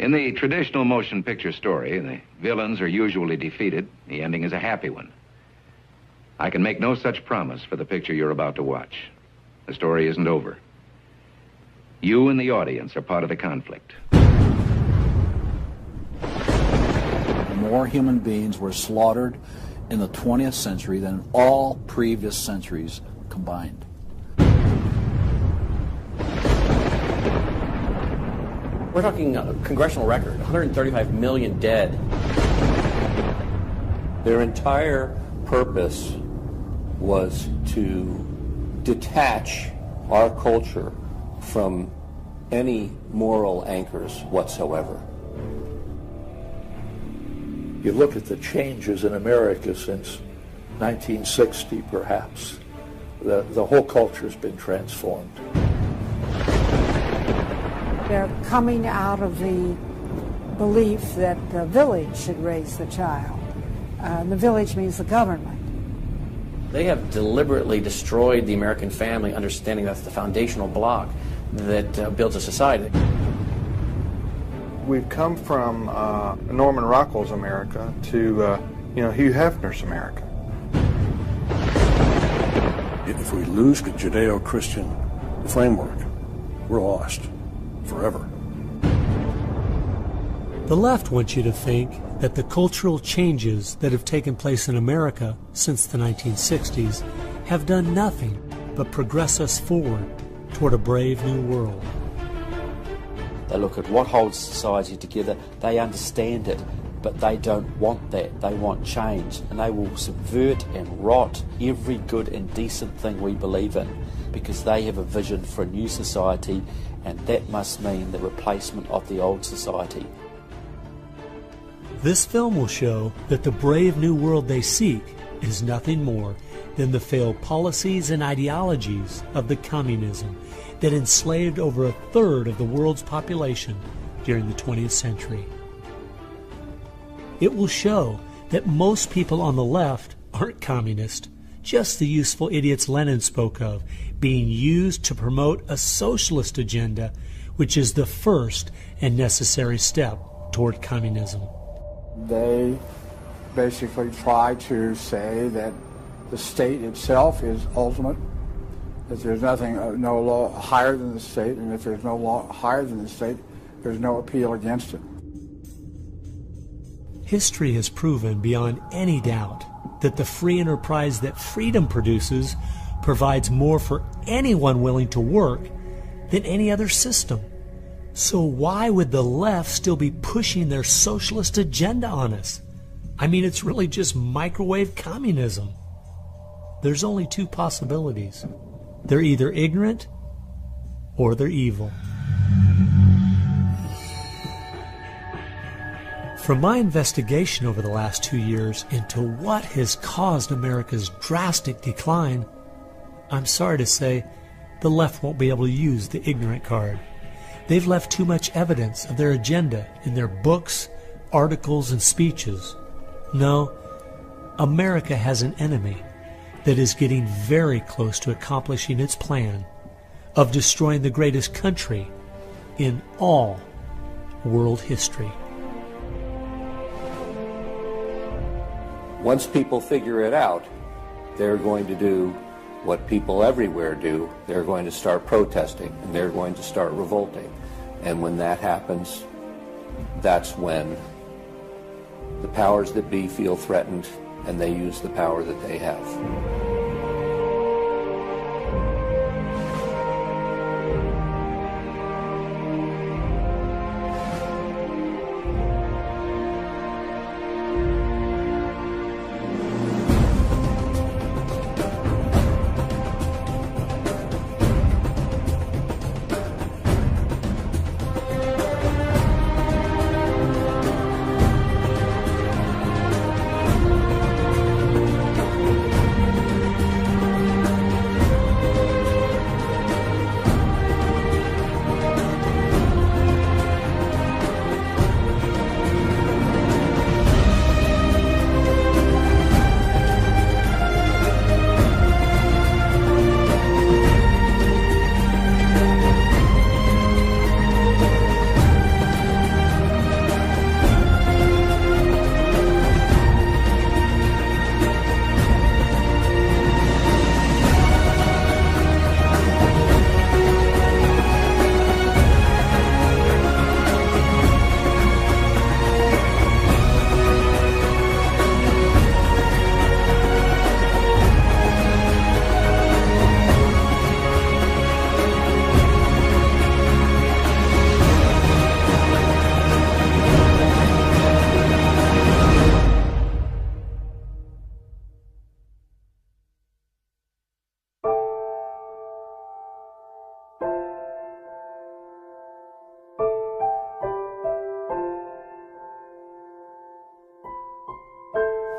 In the traditional motion picture story, the villains are usually defeated. The ending is a happy one. I can make no such promise for the picture you're about to watch. The story isn't over. You and the audience are part of the conflict. More human beings were slaughtered in the 20th century than all previous centuries combined. We're talking a congressional record, 135 million dead. Their entire purpose was to detach our culture from any moral anchors whatsoever. You look at the changes in America since 1960, perhaps. The whole culture's been transformed. They're coming out of the belief that the village should raise the child. The village means the government. They have deliberately destroyed the American family, understanding that's the foundational block that builds a society. We've come from Norman Rockwell's America to Hugh Hefner's America. If we lose the Judeo-Christian framework, we're lost forever. The left wants you to think that the cultural changes that have taken place in America since the 1960s have done nothing but progress us forward toward a brave new world. They look at what holds society together, they understand it, but they don't want that. They want change, and they will subvert and rot every good and decent thing we believe in, because they have a vision for a new society, and that must mean the replacement of the old society. This film will show that the brave new world they seek is nothing more than the failed policies and ideologies of the communism that enslaved over a third of the world's population during the 20th century. It will show that most people on the left aren't communist, just the useful idiots Lenin spoke of, being used to promote a socialist agenda, which is the first and necessary step toward communism. They basically try to say that the state itself is ultimate, that there's nothing, no law higher than the state, and if there's no law higher than the state, there's no appeal against it. History has proven beyond any doubt that the free enterprise that freedom produces provides more for anyone willing to work than any other system. So why would the left still be pushing their socialist agenda on us? I mean, it's really just microwave communism. There's only two possibilities. They're either ignorant or they're evil. From my investigation over the last 2 years into what has caused America's drastic decline, I'm sorry to say the left won't be able to use the ignorant card. They've left too much evidence of their agenda in their books, articles, and speeches. No, America has an enemy that is getting very close to accomplishing its plan of destroying the greatest country in all world history. Once people figure it out, they're going to do what people everywhere do. They're going to start protesting, and they're going to start revolting. And when that happens, that's when the powers that be feel threatened, and they use the power that they have.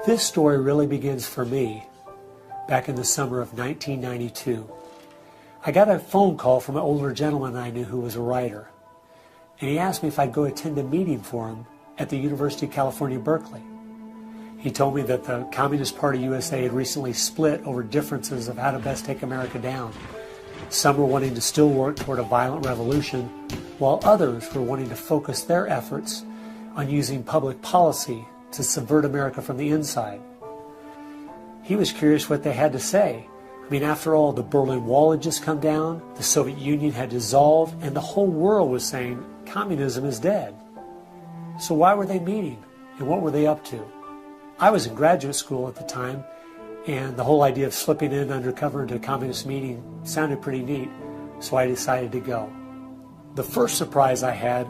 This story really begins for me back in the summer of 1992. I got a phone call from an older gentleman I knew who was a writer, and he asked me if I'd go attend a meeting for him at the University of California, Berkeley. He told me that the Communist Party USA had recently split over differences of how to best take America down. Some were wanting to still work toward a violent revolution, while others were wanting to focus their efforts on using public policy to subvert America from the inside. He was curious what they had to say. I mean, after all, the Berlin Wall had just come down, the Soviet Union had dissolved, and the whole world was saying communism is dead. So why were they meeting, and what were they up to? I was in graduate school at the time, and the whole idea of slipping in undercover into a communist meeting sounded pretty neat, so I decided to go. The first surprise I had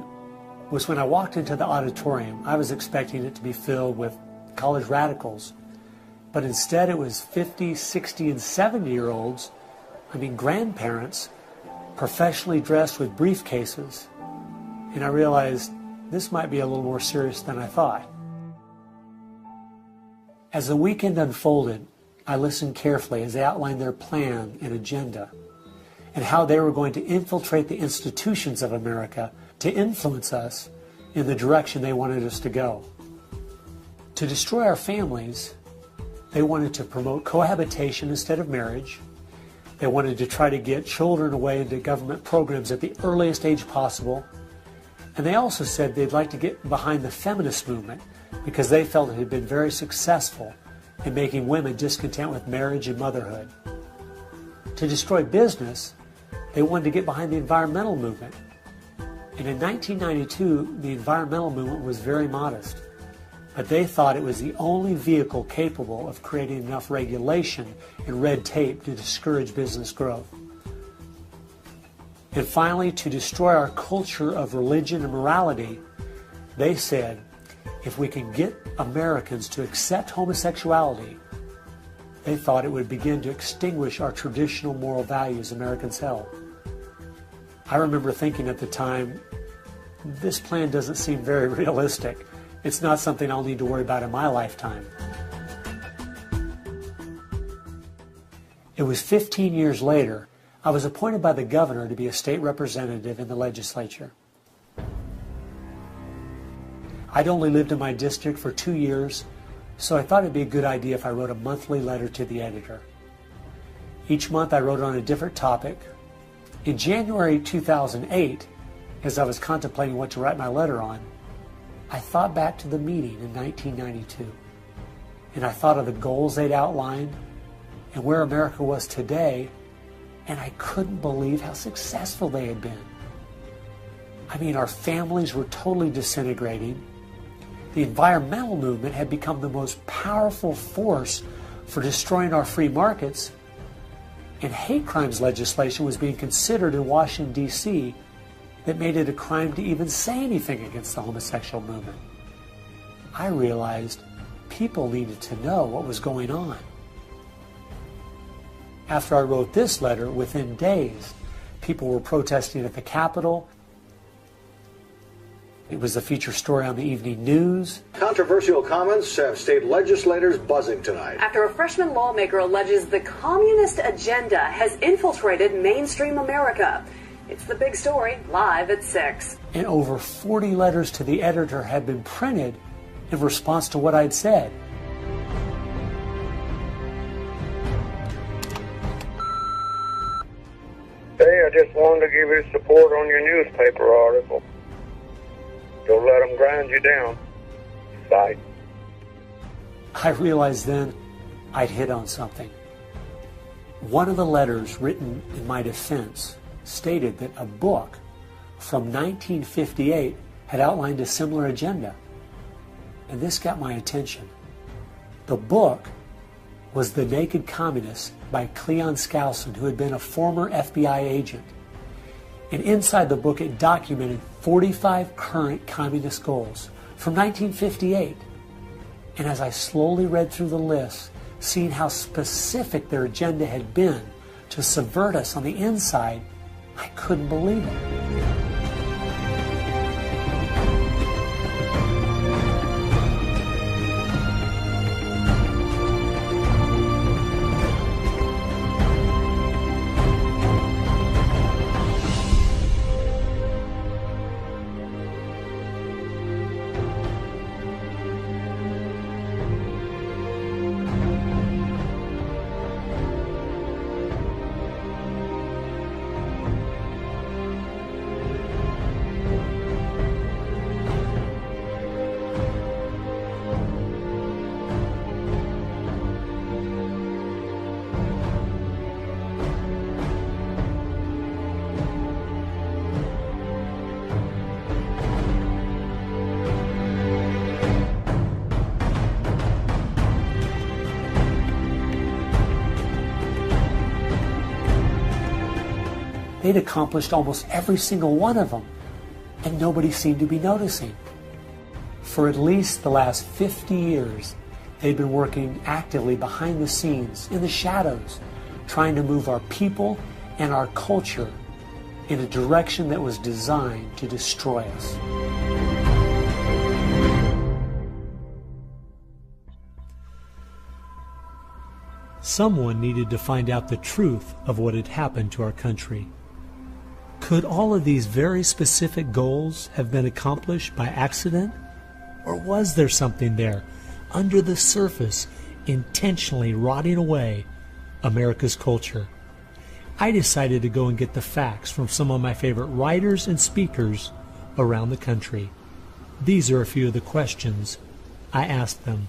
was when I walked into the auditorium. I was expecting it to be filled with college radicals, but instead it was 50, 60, and 70-year-olds, grandparents, professionally dressed with briefcases, and I realized this might be a little more serious than I thought. As the weekend unfolded, I listened carefully as they outlined their plan and agenda and how they were going to infiltrate the institutions of America to influence us in the direction they wanted us to go. To destroy our families, they wanted to promote cohabitation instead of marriage. They wanted to try to get children away into government programs at the earliest age possible. And they also said they'd like to get behind the feminist movement because they felt it had been very successful in making women discontent with marriage and motherhood. To destroy business, they wanted to get behind the environmental movement. And in 1992, the environmental movement was very modest, but they thought it was the only vehicle capable of creating enough regulation and red tape to discourage business growth. And finally, to destroy our culture of religion and morality, they said, if we can get Americans to accept homosexuality, they thought it would begin to extinguish our traditional moral values Americans held. I remember thinking at the time, this plan doesn't seem very realistic. It's not something I'll need to worry about in my lifetime. It was 15 years later, I was appointed by the governor to be a state representative in the legislature. I'd only lived in my district for 2 years, so I thought it'd be a good idea if I wrote a monthly letter to the editor. Each month I wrote on a different topic. In January 2008, as I was contemplating what to write my letter on, I thought back to the meeting in 1992, and I thought of the goals they'd outlined and where America was today, and I couldn't believe how successful they had been. Our families were totally disintegrating. The environmental movement had become the most powerful force for destroying our free markets, and hate crimes legislation was being considered in Washington, D.C. that made it a crime to even say anything against the homosexual movement. I realized people needed to know what was going on. After I wrote this letter, within days, people were protesting at the Capitol. It was a feature story on the evening news. Controversial comments have state legislators buzzing tonight. After a freshman lawmaker alleges the communist agenda has infiltrated mainstream America. It's the big story, live at 6. And over 40 letters to the editor had been printed in response to what I'd said. Hey, I just wanted to give you support on your newspaper article. Don't let them grind you down. Bye. I realized then I'd hit on something. One of the letters written in my defense stated that a book from 1958 had outlined a similar agenda. And this got my attention. The book was The Naked Communist by Cleon Skousen, who had been a former FBI agent. And inside the book it documented 45 current communist goals from 1958. And as I slowly read through the list, seeing how specific their agenda had been to subvert us on the inside, I couldn't believe it. They'd accomplished almost every single one of them, and nobody seemed to be noticing. For at least the last 50 years, they'd been working actively behind the scenes, in the shadows, trying to move our people and our culture in a direction that was designed to destroy us. Someone needed to find out the truth of what had happened to our country. Could all of these very specific goals have been accomplished by accident? Or was there something there, under the surface, intentionally rotting away America's culture? I decided to go and get the facts from some of my favorite writers and speakers around the country. These are a few of the questions I asked them.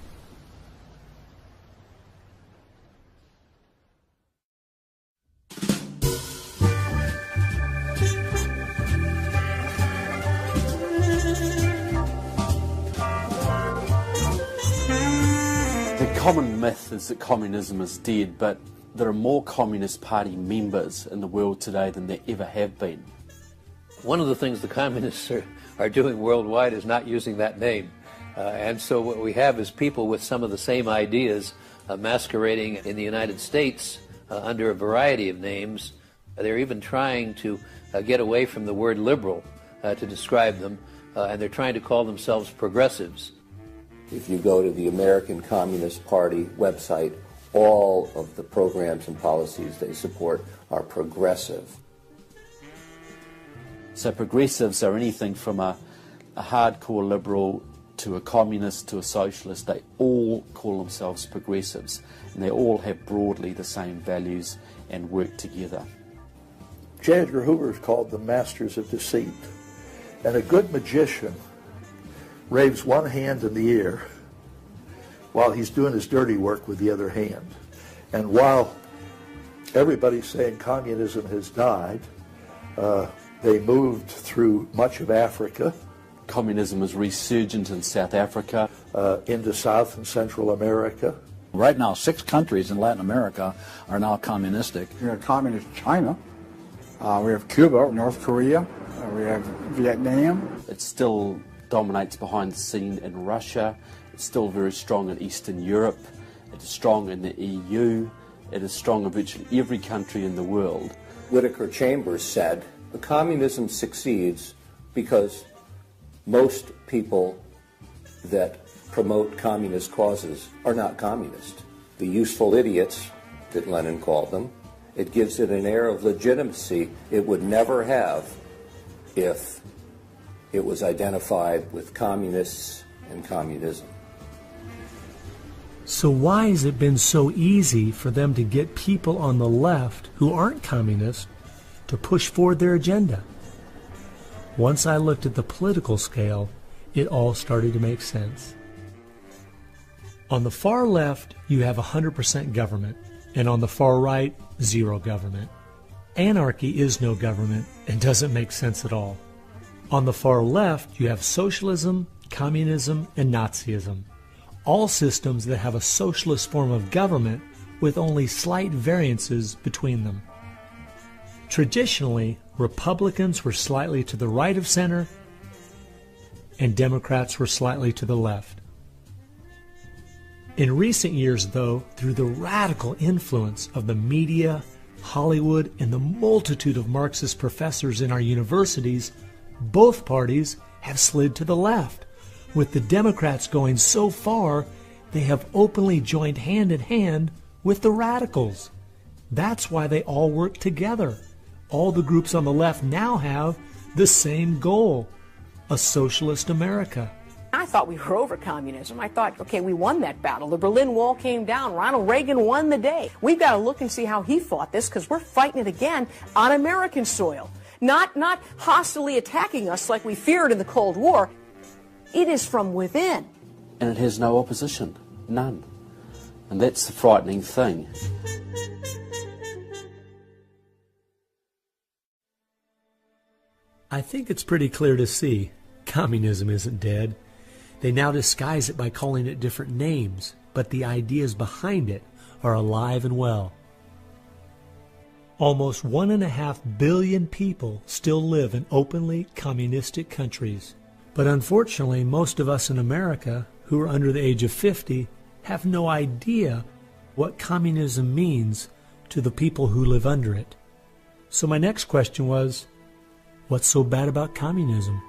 The common myth is that communism is dead, but there are more Communist Party members in the world today than there ever have been. One of the things the communists are doing worldwide is not using that name. And so what we have is people with some of the same ideas masquerading in the United States under a variety of names. They're even trying to get away from the word liberal to describe them, and they're trying to call themselves progressives. If you go to the American Communist Party website, all of the programs and policies they support are progressive. So progressives are anything from a hardcore liberal to a communist to a socialist. They all call themselves progressives, and they all have broadly the same values and work together. J. Edgar Hoover is called the masters of deceit. And a good magician raves one hand in the air while he's doing his dirty work with the other hand. And while everybody's saying communism has died, they moved through much of Africa. Communism is resurgent in South Africa. Into South and Central America. Right now, 6 countries in Latin America are now communistic. We have communist China. We have Cuba, North Korea. We have Vietnam. It still dominates behind the scene in Russia. It's still very strong in Eastern Europe. It is strong in the EU. It is strong in virtually every country in the world. Whittaker Chambers said, the communism succeeds because most people that promote communist causes are not communist. The useful idiots, that Lenin called them, it gives it an air of legitimacy it would never have if it was identified with communists and communism. So why has it been so easy for them to get people on the left who aren't communists to push forward their agenda? Once I looked at the political scale, it all started to make sense. On the far left, you have 100% government, and on the far right, zero government. Anarchy is no government and doesn't make sense at all. On the far left, you have socialism, communism, and Nazism, all systems that have a socialist form of government with only slight variances between them. Traditionally, Republicans were slightly to the right of center, and Democrats were slightly to the left. In recent years, though, through the radical influence of the media, Hollywood, and the multitude of Marxist professors in our universities, both parties have slid to the left, with the Democrats going so far they have openly joined hand in hand with the radicals. That's why they all work together. All the groups on the left now have the same goal, a socialist America. I thought we were over communism. I thought, okay, we won that battle. The Berlin Wall came down. Ronald Reagan won the day. We've got to look and see how he fought this, because we're fighting it again on American soil. Not hostilely attacking us like we feared in the Cold War. It is from within. And it has no opposition. None. And that's the frightening thing. I think it's pretty clear to see communism isn't dead. They now disguise it by calling it different names, but the ideas behind it are alive and well. Almost 1.5 billion people still live in openly communistic countries. But unfortunately, most of us in America who are under the age of 50 have no idea what communism means to the people who live under it. So my next question was, what's so bad about communism?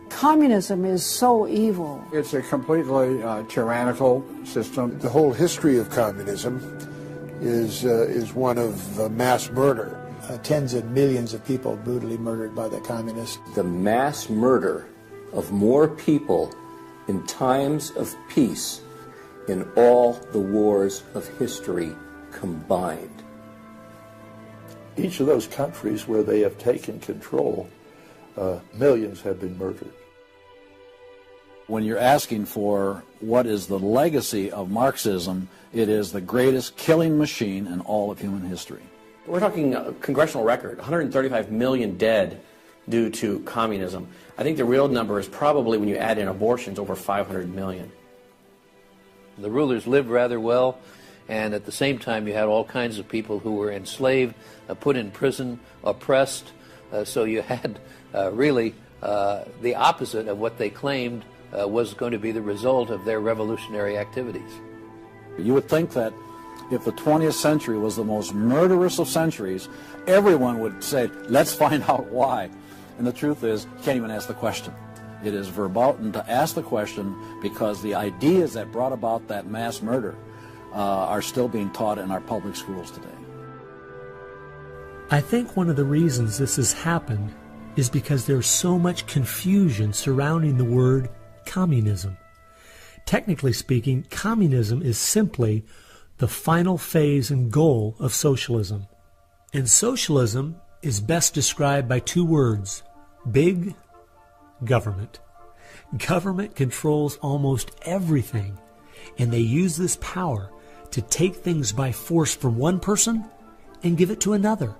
Communism is so evil. It's a completely tyrannical system. The whole history of communism is one of mass murder. Tens of millions of people brutally murdered by the communists. The mass murder of more people in times of peace in all the wars of history combined. Each of those countries where they have taken control, millions have been murdered. When you're asking for what is the legacy of Marxism, it is the greatest killing machine in all of human history. We're talking a congressional record, 135 million dead due to communism. I think the real number is probably, when you add in abortions, over 500 million. The rulers lived rather well, and at the same time you had all kinds of people who were enslaved, put in prison, oppressed, so you had really the opposite of what they claimed was going to be the result of their revolutionary activities. You would think that if the 20th century was the most murderous of centuries, everyone would say, let's find out why. And the truth is, you can't even ask the question. It is verboten to ask the question because the ideas that brought about that mass murder are still being taught in our public schools today. I think one of the reasons this has happened is because there's so much confusion surrounding the word communism. Technically speaking, communism is simply the final phase and goal of socialism. And socialism is best described by two words: big government. Government controls almost everything, and they use this power to take things by force from one person and give it to another.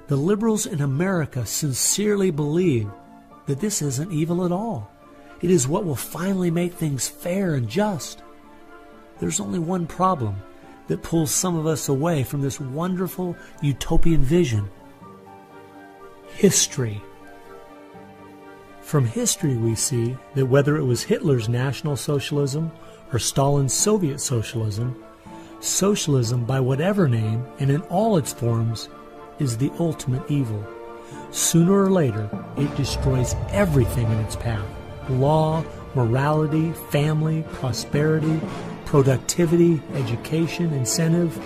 The liberals in America sincerely believe that this isn't evil at all. It is what will finally make things fair and just. There's only one problem that pulls some of us away from this wonderful utopian vision: history. From history we see that whether it was Hitler's National Socialism or Stalin's Soviet Socialism, socialism by whatever name and in all its forms is the ultimate evil. Sooner or later, it destroys everything in its path: law, morality, family, prosperity, productivity, education, incentive,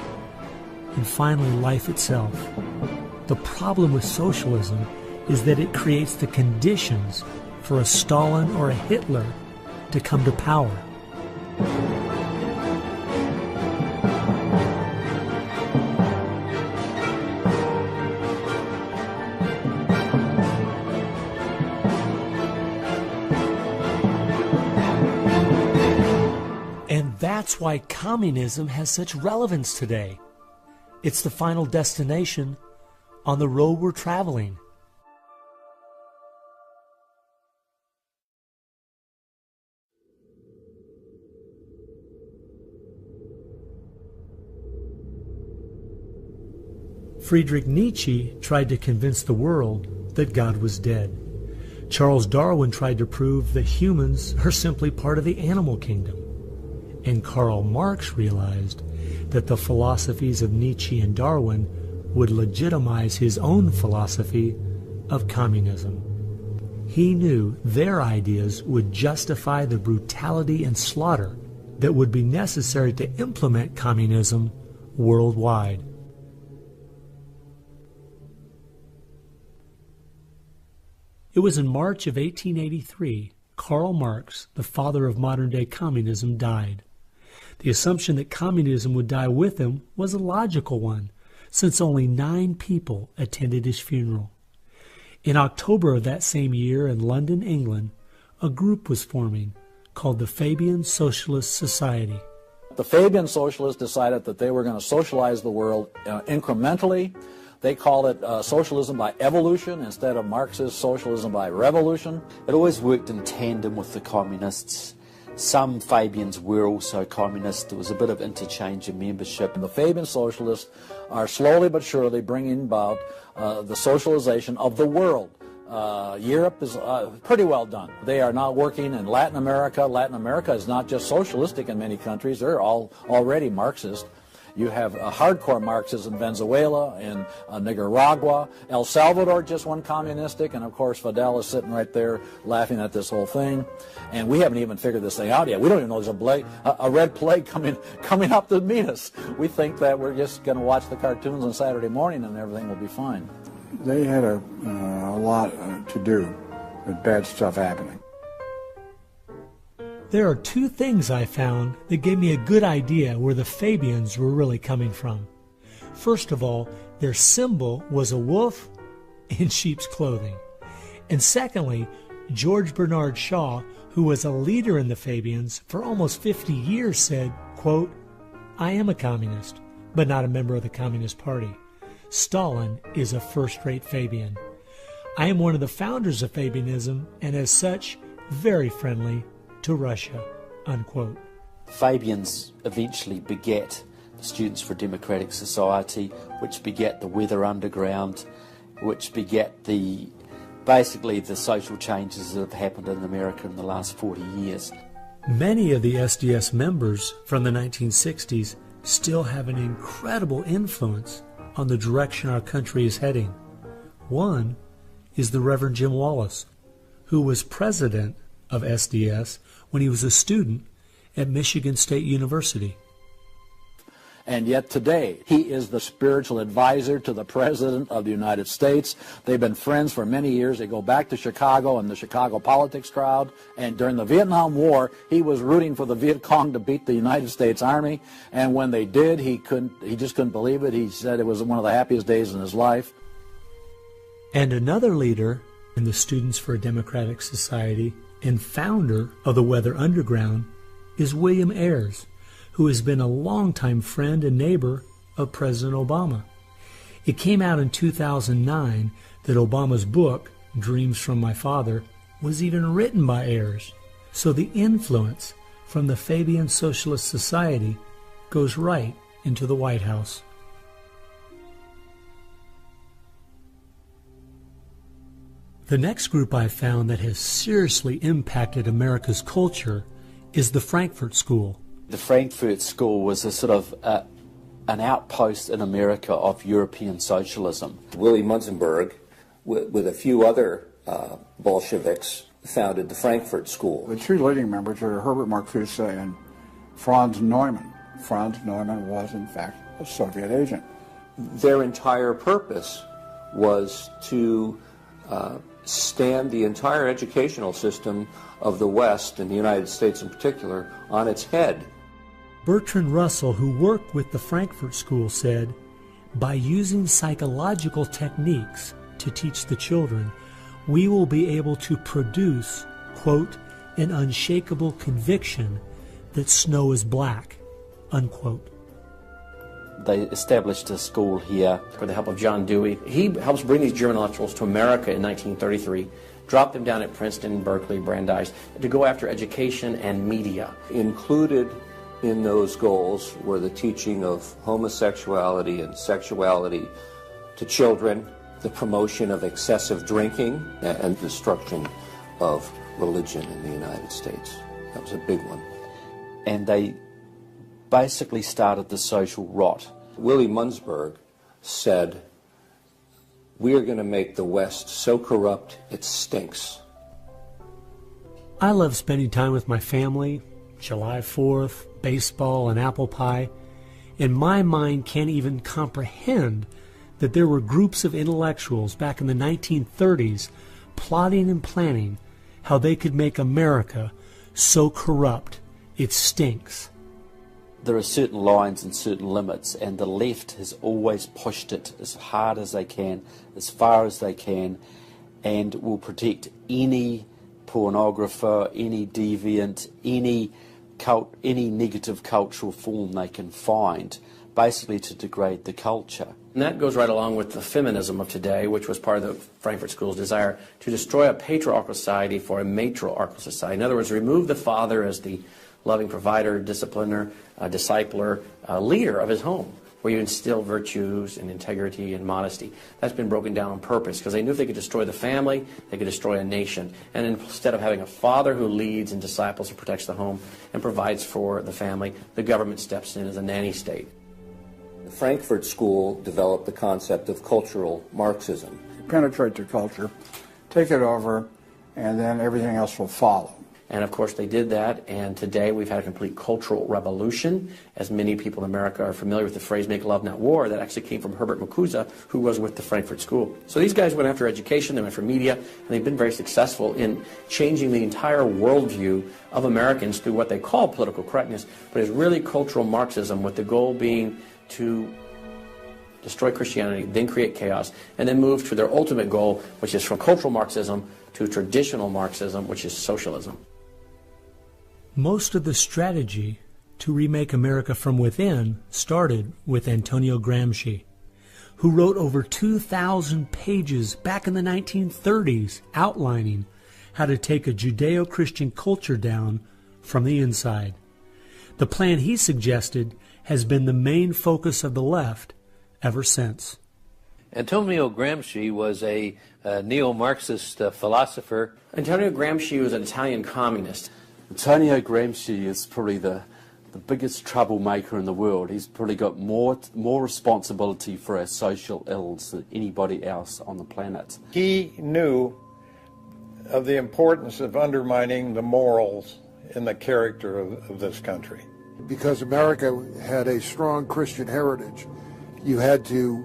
and finally life itself. The problem with socialism is that it creates the conditions for a Stalin or a Hitler to come to power. And that's why communism has such relevance today. It's the final destination on the road we're traveling. Friedrich Nietzsche tried to convince the world that God was dead. Charles Darwin tried to prove that humans are simply part of the animal kingdom. And Karl Marx realized that the philosophies of Nietzsche and Darwin would legitimize his own philosophy of communism. He knew their ideas would justify the brutality and slaughter that would be necessary to implement communism worldwide. It was in March of 1883, Karl Marx, the father of modern-day communism, died. The assumption that communism would die with him was a logical one, since only 9 people attended his funeral. In October of that same year in London, England, a group was forming called the Fabian Socialist Society. The Fabian Socialists decided that they were going to socialize the world incrementally. They called it socialism by evolution instead of Marxist socialism by revolution. It always worked in tandem with the communists. Some Fabians were also communist. There was a bit of interchange of membership. The Fabian socialists are slowly but surely bringing about the socialization of the world. Europe is pretty well done. They are now working in Latin America. Latin America is not just socialistic in many countries. They're all already Marxist. You have hardcore Marxists in Venezuela, in Nicaragua. El Salvador just went communistic, and of course Fidel is sitting right there laughing at this whole thing. And we haven't even figured this thing out yet. We don't even know there's a red plague coming up to meet us. We think that we're just going to watch the cartoons on Saturday morning and everything will be fine. They had a lot to do with bad stuff happening. There are two things I found that gave me a good idea where the Fabians were really coming from. First of all, their symbol was a wolf in sheep's clothing. And secondly, George Bernard Shaw, who was a leader in the Fabians for almost 50 years, said, quote, "I am a communist, but not a member of the Communist Party. Stalin is a first-rate Fabian. I am one of the founders of Fabianism, and as such, very friendly to Russia," unquote. Fabians eventually begat the Students for a Democratic Society, which begat the Weather Underground, which begat basically the social changes that have happened in America in the last 40 years. Many of the SDS members from the 1960s still have an incredible influence on the direction our country is heading. One is the Reverend Jim Wallace, who was president of SDS when he was a student at Michigan State University. And yet today, he is the spiritual advisor to the President of the United States. They've been friends for many years. They go back to Chicago and the Chicago politics crowd. And during the Vietnam War, he was rooting for the Viet Cong to beat the United States Army. And when they did, he just couldn't believe it. He said it was one of the happiest days in his life. And another leader in the Students for a Democratic Society and founder of the Weather Underground is William Ayers, who has been a longtime friend and neighbor of President Obama. It came out in 2009 that Obama's book, Dreams from My Father, was even written by Ayers. So the influence from the Fabian Socialist Society goes right into the White House. The next group I found that has seriously impacted America's culture is the Frankfurt School. The Frankfurt School was a sort of an outpost in America of European socialism. Willy Munzenberg, with a few other Bolsheviks, founded the Frankfurt School. The two leading members are Herbert Marcuse and Franz Neumann. Franz Neumann was, in fact, a Soviet agent. Their entire purpose was to stand the entire educational system of the West, and the United States in particular, on its head. Bertrand Russell, who worked with the Frankfurt School, said, "By using psychological techniques to teach the children, we will be able to produce, quote, an unshakable conviction that snow is black," unquote. They established a school here. With the help of John Dewey. He helps bring these German intellectuals to America in 1933, drop them down at Princeton, Berkeley, Brandeis, to go after education and media. Included in those goals were the teaching of homosexuality and sexuality to children, the promotion of excessive drinking, and destruction of religion in the United States. That was a big one. And they basically started the social rot. Willy Munzenberg said, "We are going to make the West so corrupt it stinks." I love spending time with my family, July 4th, baseball, and apple pie, and my mind can't even comprehend that there were groups of intellectuals back in the 1930s plotting and planning how they could make America so corrupt it stinks. There are certain lines and certain limits, and the left has always pushed it as hard as they can, as far as they can, and will protect any pornographer, any deviant, any negative cultural form they can find, basically to degrade the culture. And that goes right along with the feminism of today, which was part of the Frankfurt School's desire to destroy a patriarchal society for a matriarchal society. In other words, remove the father as the loving provider, discipliner, discipler, leader of his home, where you instill virtues and integrity and modesty. That's been broken down on purpose because they knew if they could destroy the family, they could destroy a nation. And instead of having a father who leads and disciples and protects the home and provides for the family, the government steps in as a nanny state. The Frankfurt School developed the concept of cultural Marxism. Penetrate the culture, take it over, and then everything else will follow. And of course they did that, and today we've had a complete cultural revolution. As many people in America are familiar with the phrase "make love, not war," that actually came from Herbert Marcuse, who was with the Frankfurt School. So these guys went after education, they went for media, and they've been very successful in changing the entire worldview of Americans through what they call political correctness, but it's really cultural Marxism, with the goal being to destroy Christianity, then create chaos, and then move to their ultimate goal, which is from cultural Marxism to traditional Marxism, which is socialism. Most of the strategy to remake America from within started with Antonio Gramsci, who wrote over 2,000 pages back in the 1930s outlining how to take a Judeo-Christian culture down from the inside. The plan he suggested has been the main focus of the left ever since. Antonio Gramsci was a neo-Marxist philosopher. Antonio Gramsci was an Italian communist. Antonio Gramsci is probably the biggest troublemaker in the world. He's probably got more responsibility for our social ills than anybody else on the planet. He knew of the importance of undermining the morals and the character of this country. Because America had a strong Christian heritage, you had to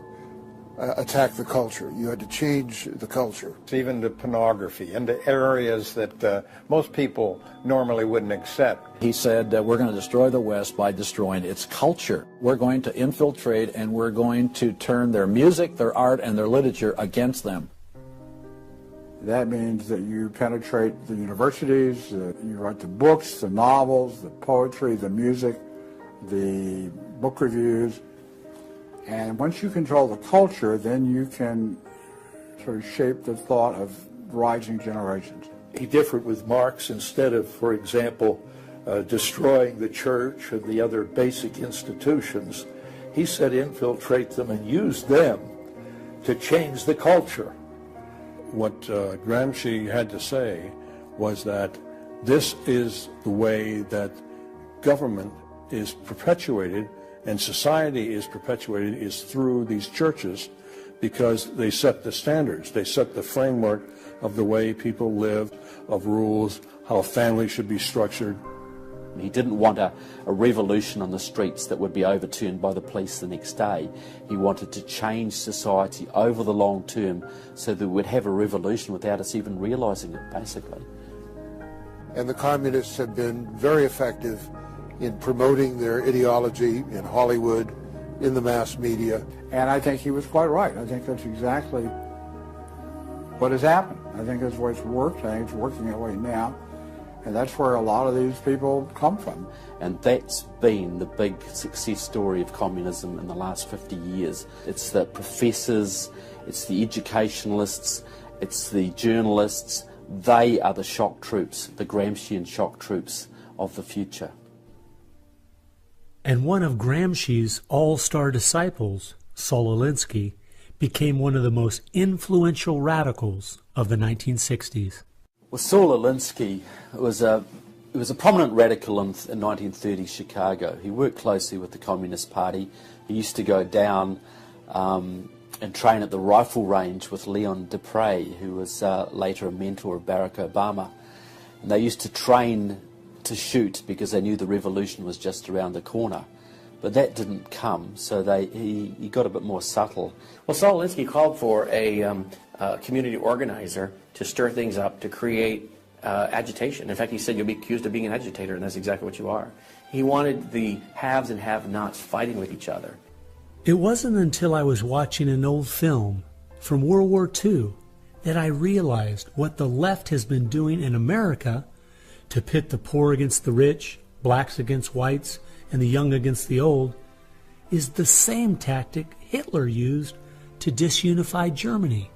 attack the culture. You had to change the culture. Even to pornography, into areas that most people normally wouldn't accept. He said that we're going to destroy the West by destroying its culture. We're going to infiltrate and we're going to turn their music, their art, and their literature against them. That means that you penetrate the universities, you write the books, the novels, the poetry, the music, the book reviews. And once you control the culture, then you can sort of shape the thought of rising generations. He differed with Marx. Instead of, for example, destroying the church and the other basic institutions, he said infiltrate them and use them to change the culture. What Gramsci had to say was that this is the way that government is perpetuated and society is perpetuated is through these churches, because they set the standards, they set the framework of the way people live, of rules, how a family should be structured. He didn't want a revolution on the streets that would be overturned by the police the next day. He wanted to change society over the long term so that we'd have a revolution without us even realizing it, basically. And the communists have been very effective in promoting their ideology in Hollywood, in the mass media. And I think he was quite right. I think that's exactly what has happened. I think that's why it's worked. I think it's working that way now. And that's where a lot of these people come from. And that's been the big success story of communism in the last 50 years. It's the professors, it's the educationalists, it's the journalists. They are the shock troops, the Gramscian shock troops of the future. And one of Gramsci's all-star disciples, Saul Alinsky, became one of the most influential radicals of the 1960s. Well, Saul Alinsky was a prominent radical in 1930 Chicago. He worked closely with the Communist Party. He used to go down and train at the rifle range with Leon Dupre, who was later a mentor of Barack Obama. And they used to train to shoot because they knew the revolution was just around the corner. But that didn't come, so he got a bit more subtle. Well, Saul Alinsky called for a community organizer to stir things up, to create agitation. In fact, he said, you'll be accused of being an agitator, and that's exactly what you are. He wanted the haves and have-nots fighting with each other. It wasn't until I was watching an old film from World War II that I realized what the left has been doing in America to pit the poor against the rich, blacks against whites, and the young against the old, is the same tactic Hitler used to disunify Germany.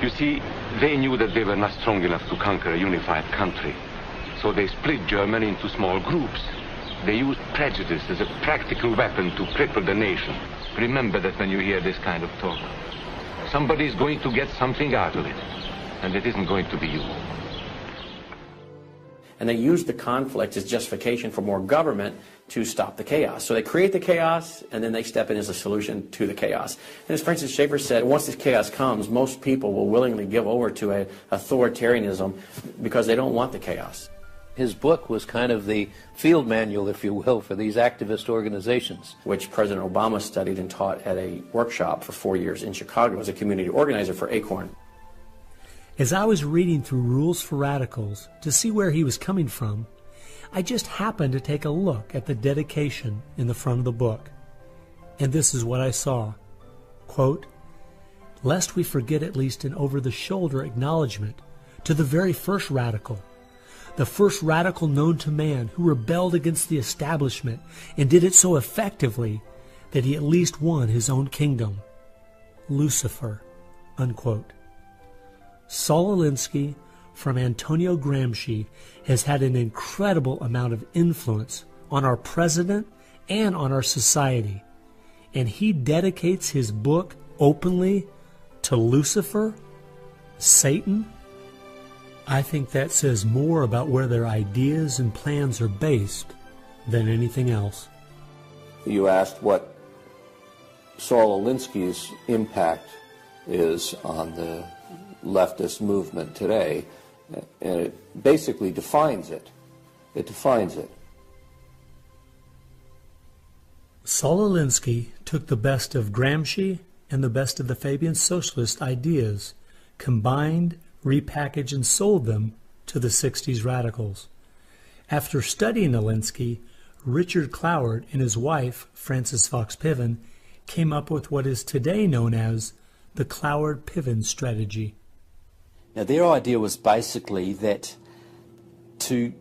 You see, they knew that they were not strong enough to conquer a unified country. So they split Germany into small groups. They used prejudice as a practical weapon to cripple the nation. Remember that when you hear this kind of talk. Somebody's going to get something out of it, and it isn't going to be you. And they use the conflict as justification for more government to stop the chaos. So they create the chaos, and then they step in as a solution to the chaos. And as Francis Schaeffer said, once this chaos comes, most people will willingly give over to an authoritarianism because they don't want the chaos. His book was kind of the field manual, if you will, for these activist organizations. Which President Obama studied and taught at a workshop for 4 years in Chicago as a community organizer for ACORN. As I was reading through Rules for Radicals to see where he was coming from, I just happened to take a look at the dedication in the front of the book. And this is what I saw. Quote, "Lest we forget at least an over-the-shoulder acknowledgement to the very first radical, the first radical known to man who rebelled against the establishment and did it so effectively that he at least won his own kingdom. Lucifer." Unquote. Saul Alinsky from Antonio Gramsci has had an incredible amount of influence on our president and on our society, and he dedicates his book openly to Lucifer, Satan. I think that says more about where their ideas and plans are based than anything else. You asked what Saul Alinsky's impact is on the leftist movement today, and it basically defines it. It defines it. Saul Alinsky took the best of Gramsci and the best of the Fabian socialist ideas, combined, repackaged, and sold them to the 60s radicals. After studying Alinsky, Richard Cloward and his wife, Frances Fox Piven, came up with what is today known as the Cloward-Piven strategy. Now, their idea was basically that to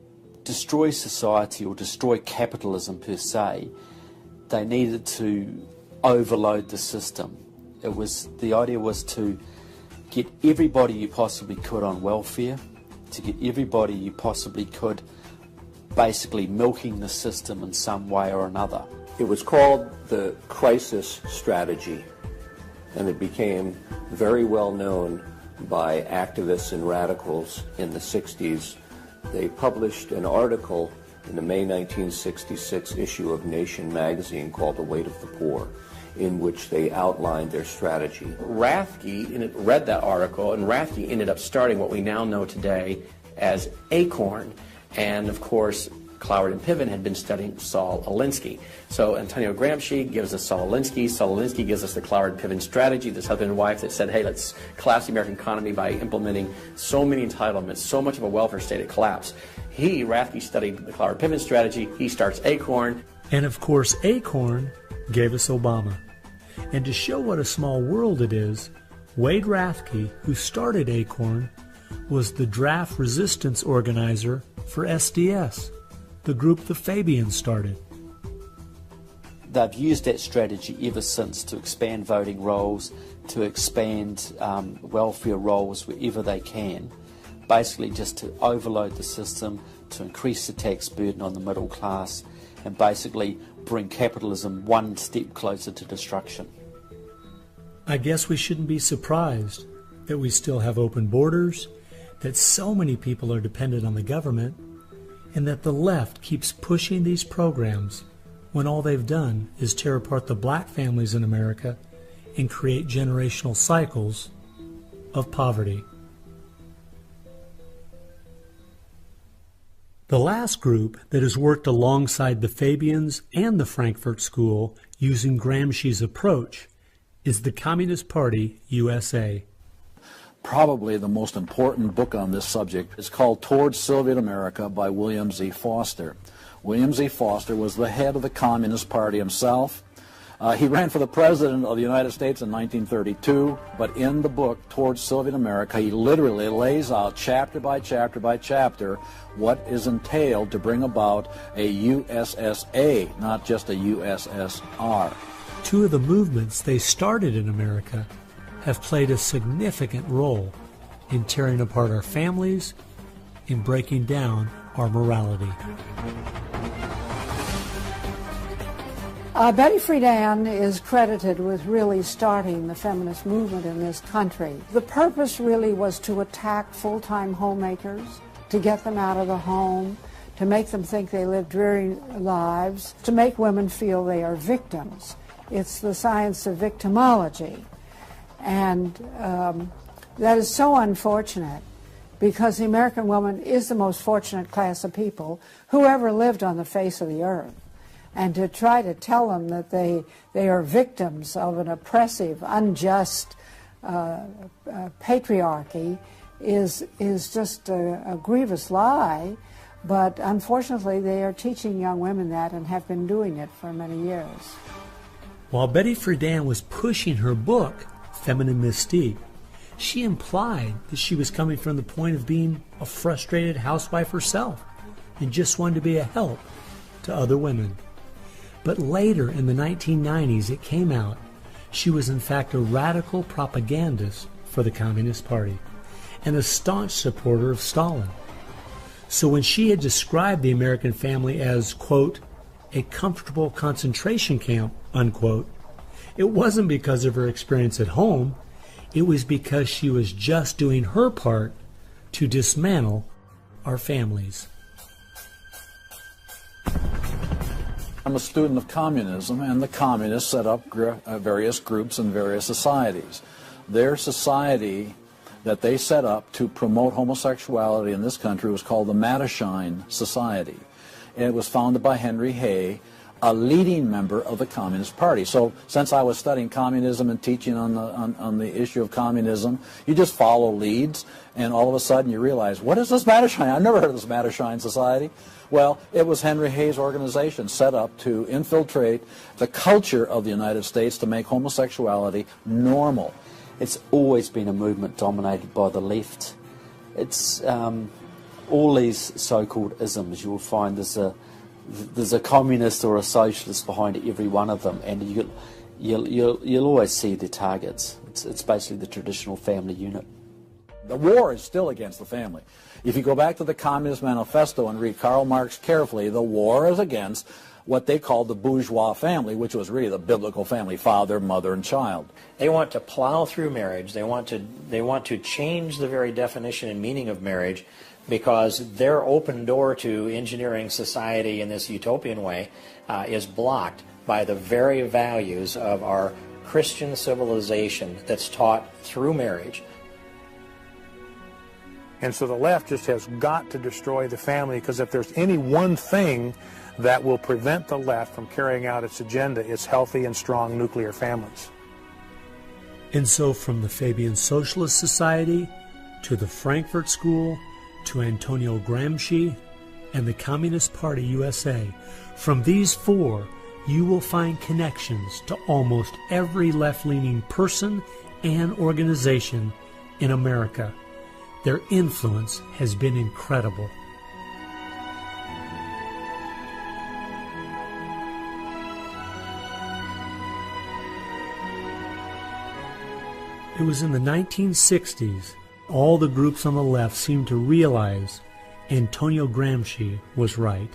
destroy society or destroy capitalism per se, they needed to overload the system. The idea was to get everybody you possibly could on welfare, to get everybody you possibly could basically milking the system in some way or another. It was called the crisis strategy, and it became very well known by activists and radicals in the 60s. They published an article in the May 1966 issue of Nation magazine called The Weight of the Poor, in which they outlined their strategy. Rathke read that article, and Rathke ended up starting what we now know today as ACORN. And of course, Cloward and Piven had been studying Saul Alinsky. So Antonio Gramsci gives us Saul Alinsky. Saul Alinsky gives us the Cloward-Piven strategy, this husband and wife that said, hey, let's collapse the American economy by implementing so many entitlements, so much of a welfare state at collapse. Rathke studied the Cloward-Piven strategy. He starts ACORN. And of course, ACORN gave us Obama. And to show what a small world it is, Wade Rathke, who started ACORN, was the draft resistance organizer for SDS, the group the Fabians started. They've used that strategy ever since to expand voting rolls, to expand welfare rolls wherever they can, basically just to overload the system, to increase the tax burden on the middle class, and basically bring capitalism one step closer to destruction. I guess we shouldn't be surprised that we still have open borders, that so many people are dependent on the government, and that the left keeps pushing these programs when all they've done is tear apart the black families in America and create generational cycles of poverty. The last group that has worked alongside the Fabians and the Frankfurt School using Gramsci's approach is the Communist Party USA. Probably the most important book on this subject is called Towards Soviet America by William Z. Foster. William Z. Foster was the head of the Communist Party himself. He ran for the President of the United States in 1932, but in the book Towards Soviet America, he literally lays out chapter by chapter by chapter what is entailed to bring about a USSA, not just a USSR. Two of the movements they started in America have played a significant role in tearing apart our families, in breaking down our morality. Betty Friedan is credited with really starting the feminist movement in this country. The purpose really was to attack full-time homemakers, to get them out of the home, to make them think they live dreary lives, to make women feel they are victims. It's the science of victimology. And that is so unfortunate, because the American woman is the most fortunate class of people who ever lived on the face of the earth. And to try to tell them that they are victims of an oppressive, unjust patriarchy is just a grievous lie. But unfortunately, they are teaching young women that and have been doing it for many years. While Betty Friedan was pushing her book, Feminine Mystique, she implied that she was coming from the point of being a frustrated housewife herself and just wanted to be a help to other women. But later, in the 1990s, it came out she was in fact a radical propagandist for the Communist Party and a staunch supporter of Stalin. So when she had described the American family as, quote, a comfortable concentration camp, unquote, it wasn't because of her experience at home. It was because she was just doing her part to dismantle our families. I'm a student of communism, and the communists set up various groups and various societies. Their society that they set up to promote homosexuality in this country was called the Mattachine Society. And it was founded by Henry Hay, a leading member of the Communist Party. So since I was studying communism and teaching on the issue of communism, you just follow leads, and all of a sudden you realize, what is this Mattachine? I've never heard of this Mattachine Society. Well, it was Henry Hay's organization set up to infiltrate the culture of the United States to make homosexuality normal. It's always been a movement dominated by the left. It's all these so-called isms. You will find there's a communist or a socialist behind every one of them, and you'll always see their targets. It's basically the traditional family unit. The war is still against the family. If you go back to the Communist Manifesto and read Karl Marx carefully, the war is against what they called the bourgeois family, which was really the biblical family, father, mother, and child. They want to plow through marriage. They want to change the very definition and meaning of marriage, because their open door to engineering society in this utopian way is blocked by the very values of our Christian civilization that's taught through marriage. And so the left just has got to destroy the family, because if there's any one thing that will prevent the left from carrying out its agenda, it's healthy and strong nuclear families. And so from the Fabian Socialist Society to the Frankfurt School to Antonio Gramsci and the Communist Party USA, from these four you will find connections to almost every left-leaning person and organization in America. Their influence has been incredible. It was in the 1960s all the groups on the left seemed to realize Antonio Gramsci was right.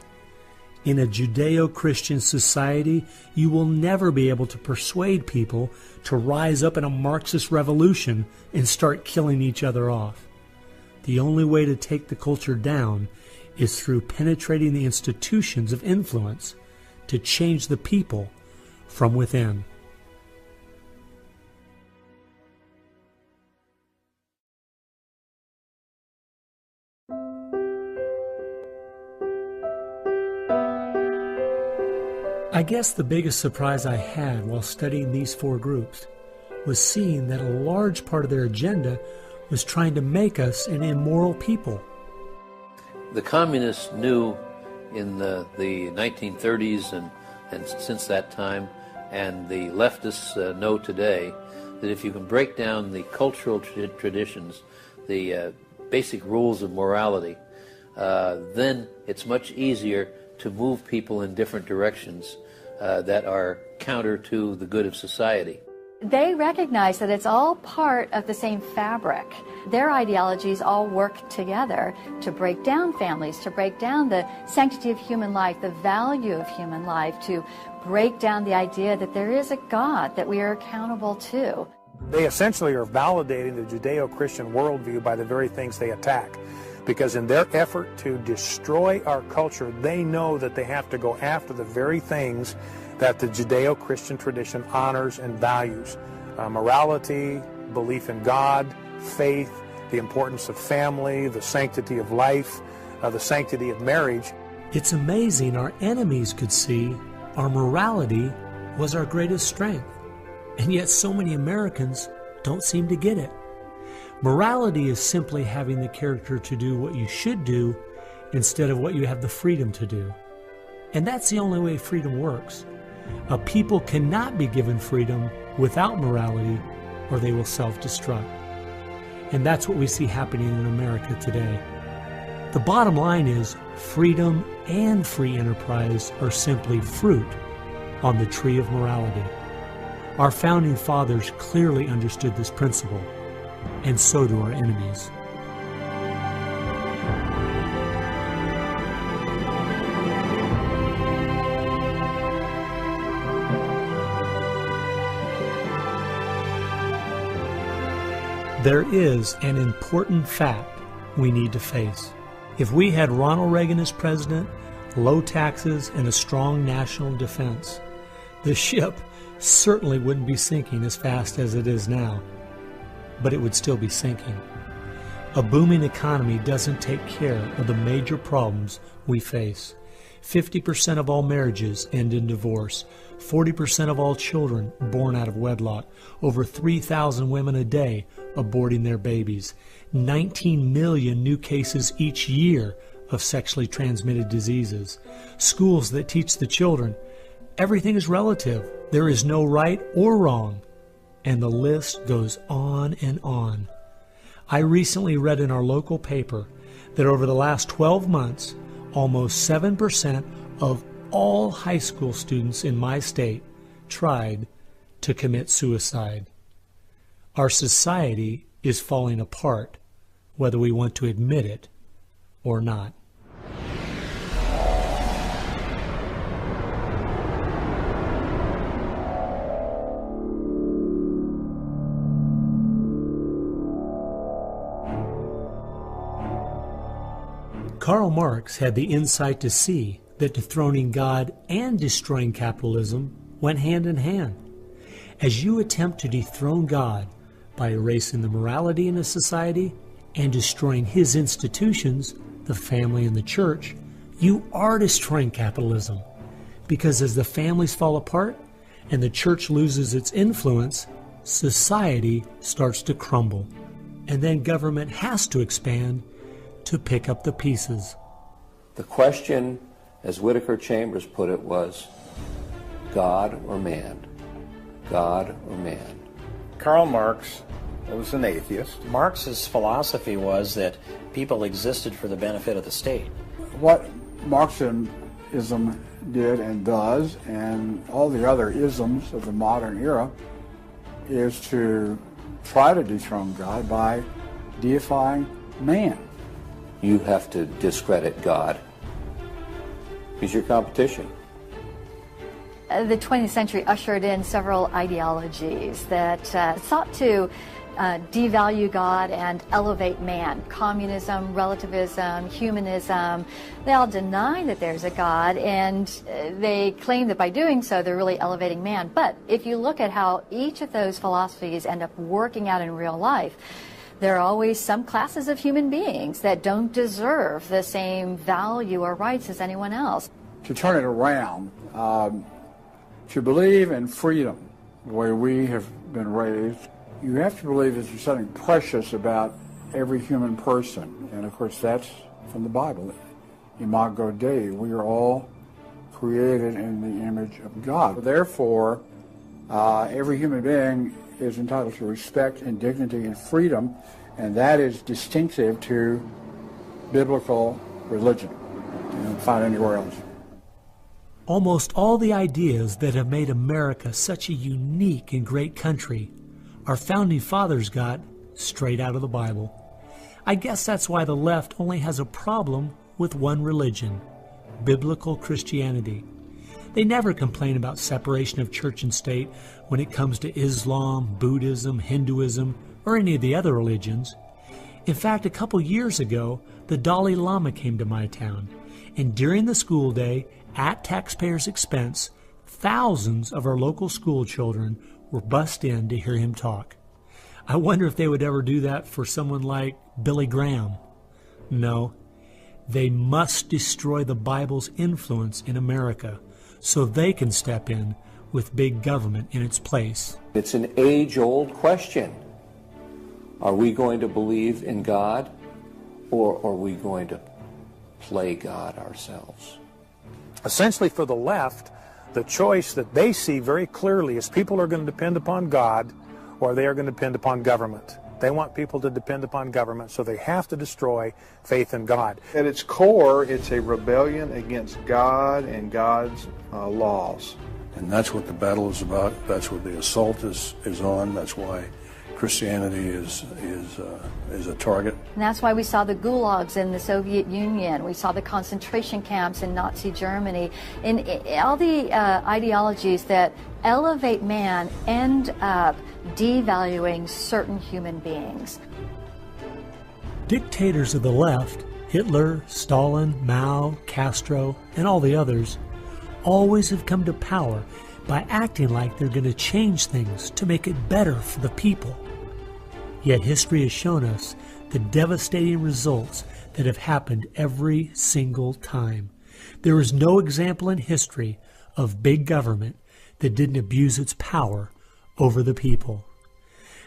In a Judeo-Christian society, you will never be able to persuade people to rise up in a Marxist revolution and start killing each other off. The only way to take the culture down is through penetrating the institutions of influence to change the people from within. I guess the biggest surprise I had while studying these four groups was seeing that a large part of their agenda was trying to make us an immoral people. The communists knew in the 1930s and since that time, and the leftists know today, that if you can break down the cultural traditions, the basic rules of morality, then it's much easier to move people in different directions that are counter to the good of society. They recognize that it's all part of the same fabric. Their ideologies all work together to break down families, to break down the sanctity of human life, the value of human life, to break down the idea that there is a God that we are accountable to. They essentially are validating the Judeo-Christian worldview by the very things they attack. Because in their effort to destroy our culture, they know that they have to go after the very things that the Judeo-Christian tradition honors and values. Morality, belief in God, faith, the importance of family, the sanctity of life, the sanctity of marriage. It's amazing our enemies could see our morality was our greatest strength. And yet so many Americans don't seem to get it. Morality is simply having the character to do what you should do instead of what you have the freedom to do. And that's the only way freedom works. A people cannot be given freedom without morality, or they will self-destruct. And that's what we see happening in America today. The bottom line is freedom and free enterprise are simply fruit on the tree of morality. Our founding fathers clearly understood this principle, and so do our enemies. There is an important fact we need to face. If we had Ronald Reagan as president, low taxes, and a strong national defense, the ship certainly wouldn't be sinking as fast as it is now, but it would still be sinking. A booming economy doesn't take care of the major problems we face. 50% of all marriages end in divorce. 40% of all children born out of wedlock. Over 3,000 women a day aborting their babies. 19 million new cases each year of sexually transmitted diseases. Schools that teach the children everything is relative. There is no right or wrong. And the list goes on and on. I recently read in our local paper that over the last 12 months, almost 7% of all high school students in my state tried to commit suicide. Our society is falling apart, whether we want to admit it or not. Karl Marx had the insight to see that dethroning God and destroying capitalism went hand in hand. As you attempt to dethrone God by erasing the morality in a society and destroying his institutions, the family and the church, you are destroying capitalism. Because as the families fall apart and the church loses its influence, society starts to crumble. And then government has to expand to pick up the pieces. The question, as Whittaker Chambers put it, was God or man? God or man? Karl Marx was an atheist. Marx's philosophy was that people existed for the benefit of the state. What Marxism did and does, and all the other isms of the modern era, is to try to dethrone God by deifying man. You have to discredit God. He's your competition. The 20th century ushered in several ideologies that sought to devalue God and elevate man. Communism, relativism, humanism, they all deny that there's a God, and they claim that by doing so they're really elevating man. But if you look at how each of those philosophies end up working out in real life, there are always some classes of human beings that don't deserve the same value or rights as anyone else. To turn it around, to believe in freedom, the way we have been raised, you have to believe that there's something precious about every human person. And of course that's from the Bible. Imago Dei, we are all created in the image of God. Therefore, every human being is entitled to respect and dignity and freedom, and that is distinctive to biblical religion. You don't find anywhere else. Almost all the ideas that have made America such a unique and great country our founding fathers got straight out of the Bible. I guess that's why the left only has a problem with one religion, biblical Christianity. They never complain about separation of church and state when it comes to Islam, Buddhism, Hinduism, or any of the other religions. In fact, a couple years ago, the Dalai Lama came to my town, and during the school day, at taxpayers' expense, thousands of our local school children were bussed in to hear him talk. I wonder if they would ever do that for someone like Billy Graham. No, they must destroy the Bible's influence in America so they can step in with big government in its place. It's an age-old question. Are we going to believe in God, or are we going to play God ourselves? Essentially, for the left, the choice that they see very clearly is people are going to depend upon God or they are going to depend upon government. They want people to depend upon government, so they have to destroy faith in God. At its core, it's a rebellion against God and God's laws. And that's what the battle is about. That's what the assault is on. That's why Christianity is a target. And that's why we saw the gulags in the Soviet Union. We saw the concentration camps in Nazi Germany. And all the ideologies that elevate man end up devaluing certain human beings. Dictators of the left, Hitler, Stalin, Mao, Castro, and all the others, always have come to power by acting like they're going to change things to make it better for the people. Yet history has shown us the devastating results that have happened every single time. There is no example in history of big government that didn't abuse its power over the people.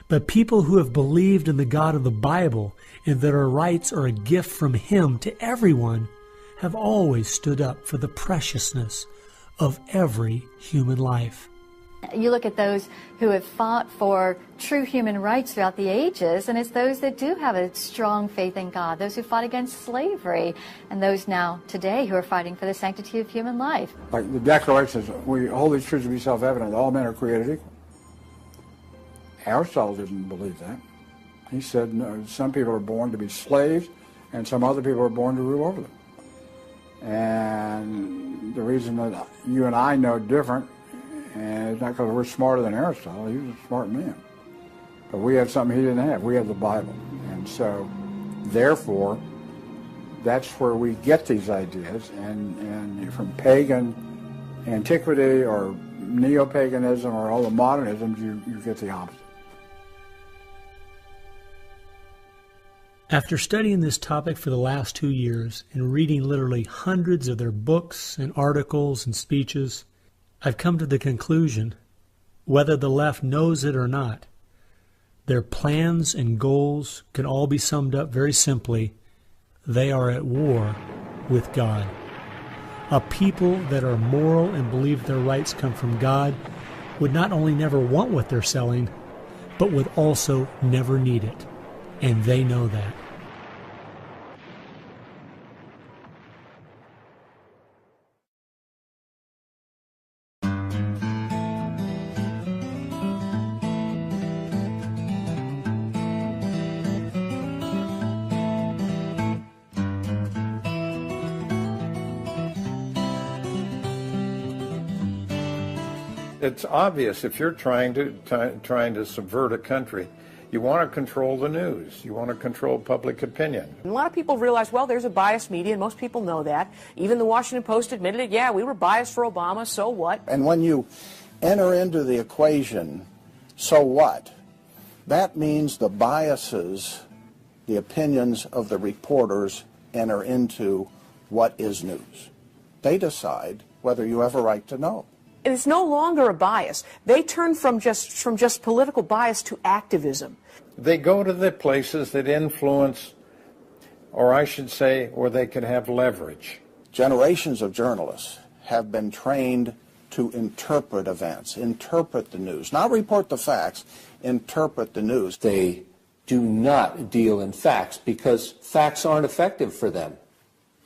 But people who have believed in the God of the Bible and that our rights are a gift from Him to everyone have always stood up for the preciousness of every human life. You look at those who have fought for true human rights throughout the ages, and it's those that do have a strong faith in God, those who fought against slavery, and those now today who are fighting for the sanctity of human life. Like the Declaration says, we hold these truths to be self-evident, all men are created equal. Aristotle didn't believe that. He said, no, some people are born to be slaves, and some other people are born to rule over them. And the reason that you and I know different, and it's not because we're smarter than Aristotle, he was a smart man. But we have something he didn't have. We have the Bible. And so, therefore, that's where we get these ideas. And from pagan antiquity or neo-paganism or all the modernisms, you get the opposite. After studying this topic for the last 2 years and reading literally hundreds of their books and articles and speeches, I've come to the conclusion, whether the left knows it or not, their plans and goals can all be summed up very simply. They are at war with God. A people that are moral and believe their rights come from God would not only never want what they're selling, but would also never need it. And they know that. It's obvious if you're trying to subvert a country, you want to control the news. You want to control public opinion. A lot of people realize, well, there's a biased media, and most people know that. Even the Washington Post admitted it. Yeah, we were biased for Obama, so what? And when you enter into the equation, so what? That means the biases, the opinions of the reporters enter into what is news. They decide whether you have a right to know. It's no longer a bias. They turn from just political bias to activism. They go to the places that influence, or I should say, where they can have leverage. Generations of journalists have been trained to interpret events, interpret the news, not report the facts, interpret the news. They do not deal in facts because facts aren't effective for them.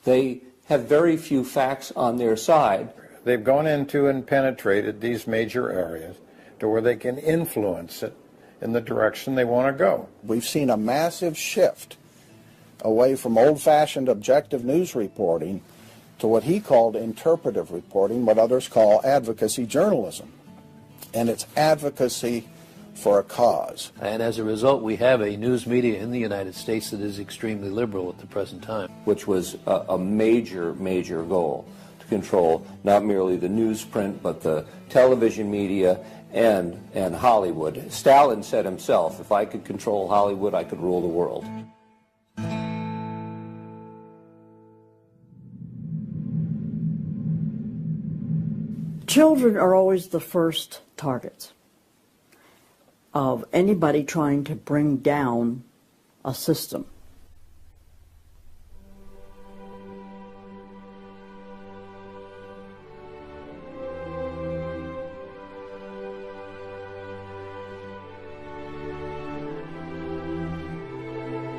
They have very few facts on their side. They've gone into and penetrated these major areas to where they can influence it in the direction they want to go. We've seen a massive shift away from old-fashioned objective news reporting to what he called interpretive reporting, what others call advocacy journalism. And it's advocacy for a cause. And as a result, we have a news media in the United States that is extremely liberal at the present time. Which was a major, major goal, to control not merely the newsprint, but the television media and Hollywood. Stalin said himself, if I could control Hollywood, I could rule the world. Children are always the first targets of anybody trying to bring down a system.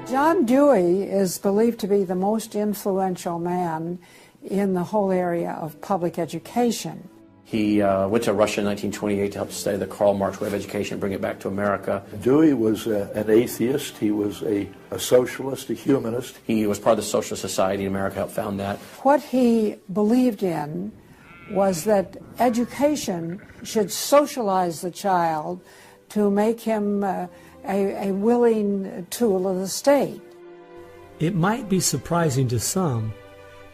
John Dewey is believed to be the most influential man in the whole area of public education. He went to Russia in 1928 to help study the Karl Marx way of education and bring it back to America. Dewey was an atheist. He was a socialist, a humanist. He was part of the Socialist Society in America, helped found that. What he believed in was that education should socialize the child to make him a willing tool of the state. It might be surprising to some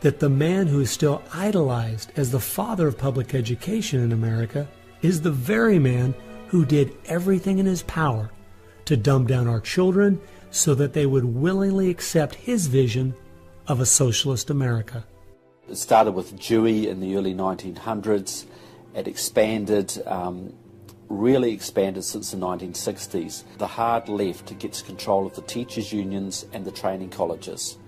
that the man who is still idolized as the father of public education in America is the very man who did everything in his power to dumb down our children so that they would willingly accept his vision of a socialist America. It started with Dewey in the early 1900s. It expanded, really expanded since the 1960s. The hard left gets control of the teachers' unions and the training colleges.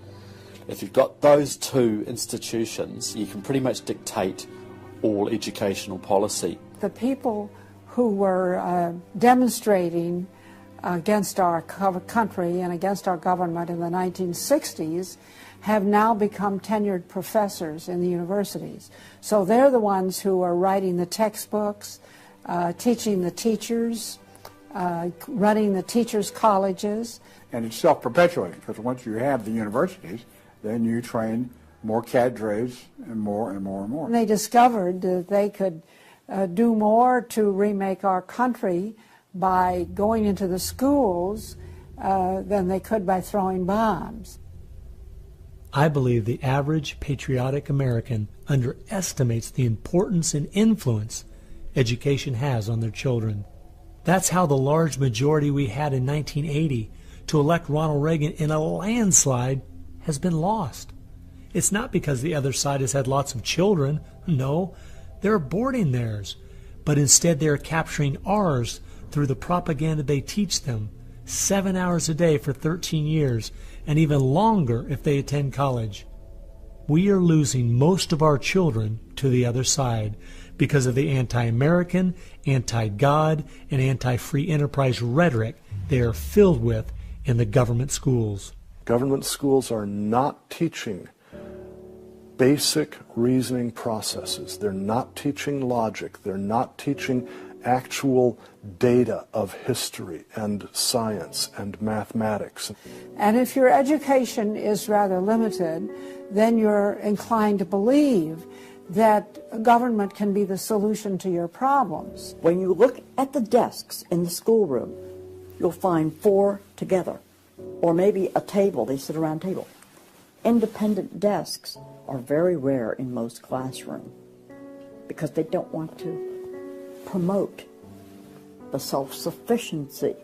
If you've got those two institutions, you can pretty much dictate all educational policy. The people who were demonstrating against our country and against our government in the 1960s have now become tenured professors in the universities. So they're the ones who are writing the textbooks, teaching the teachers, running the teachers' colleges. And it's self-perpetuating, because once you have the universities, then you train more cadres and more and more and more. And they discovered that they could do more to remake our country by going into the schools than they could by throwing bombs. I believe the average patriotic American underestimates the importance and influence education has on their children. That's how the large majority we had in 1980 to elect Ronald Reagan in a landslide has been lost. It's not because the other side has had lots of children. No, they're aborting theirs. But instead they're capturing ours through the propaganda they teach them, 7 hours a day for 13 years, and even longer if they attend college. We are losing most of our children to the other side because of the anti-American, anti-God, and anti-free enterprise rhetoric they are filled with in the government schools. Government schools are not teaching basic reasoning processes. They're not teaching logic. They're not teaching actual data of history and science and mathematics. And if your education is rather limited, then you're inclined to believe that government can be the solution to your problems. When you look at the desks in the schoolroom, you'll find 4 together, or maybe a table, they sit around a table. Independent desks are very rare in most classrooms because they don't want to promote the self-sufficiency,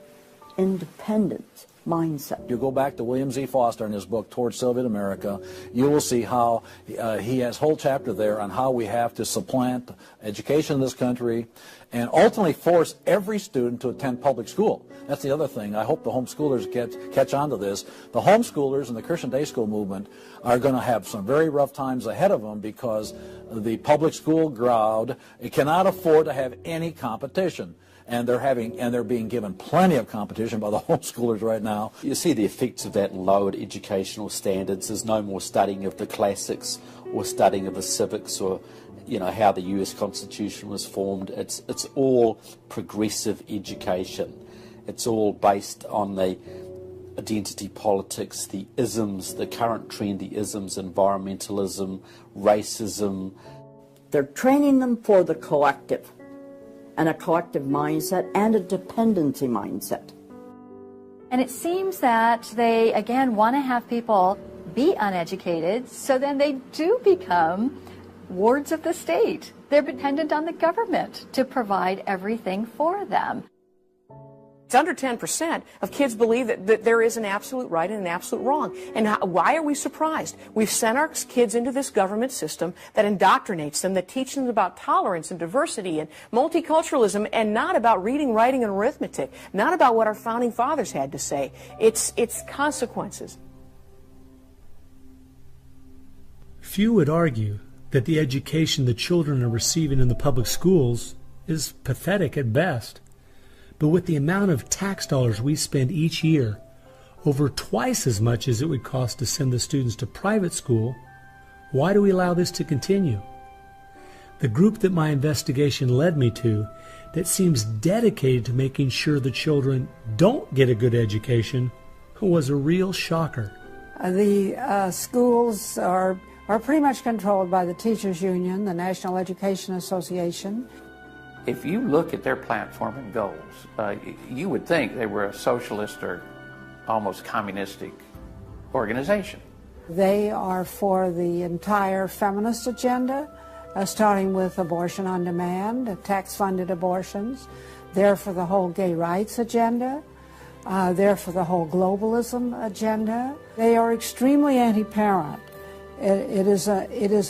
independence mindset. You go back to William Z. Foster in his book, Towards Soviet America, you will see how he has a whole chapter there on how we have to supplant education in this country and ultimately force every student to attend public school. That's the other thing. I hope the homeschoolers catch on to this. The homeschoolers and the Christian day school movement are going to have some very rough times ahead of them because the public school crowd cannot afford to have any competition. And they're being given plenty of competition by the homeschoolers right now. You see the effects of that lowered educational standards. There's no more studying of the classics or studying of the civics or you know, how the US Constitution was formed. It's all progressive education. It's all based on the identity politics, the isms, the current trendy isms, environmentalism, racism. They're training them for the collective, and a collective mindset and a dependency mindset. And it seems that they, again, want to have people be uneducated, so then they do become wards of the state. They're dependent on the government to provide everything for them. It's under 10% of kids believe that there is an absolute right and an absolute wrong. And why are we surprised? We've sent our kids into this government system that indoctrinates them, that teaches them about tolerance and diversity and multiculturalism, and not about reading, writing, and arithmetic, not about what our founding fathers had to say. It's consequences. Few would argue that the education the children are receiving in the public schools is pathetic at best. But with the amount of tax dollars we spend each year, over twice as much as it would cost to send the students to private school, why do we allow this to continue? The group that my investigation led me to, that seems dedicated to making sure the children don't get a good education, was a real shocker. The schools are pretty much controlled by the Teachers Union, the National Education Association. If you look at their platform and goals, you would think they were a socialist or almost communistic organization. They are for the entire feminist agenda, starting with abortion on demand, tax-funded abortions. They're for the whole gay rights agenda. They're for the whole globalism agenda. They are extremely anti-parent. It is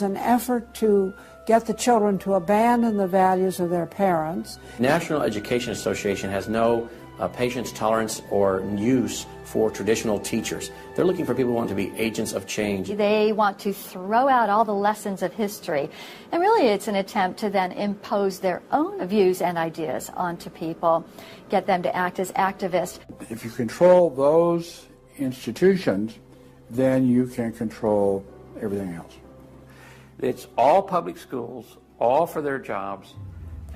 an effort to get the children to abandon the values of their parents. National Education Association has no patience, tolerance, or use for traditional teachers. They're looking for people who want to be agents of change. They want to throw out all the lessons of history. And really it's an attempt to then impose their own views and ideas onto people, get them to act as activists. If you control those institutions, then you can control everything else. It's all public schools, all for their jobs,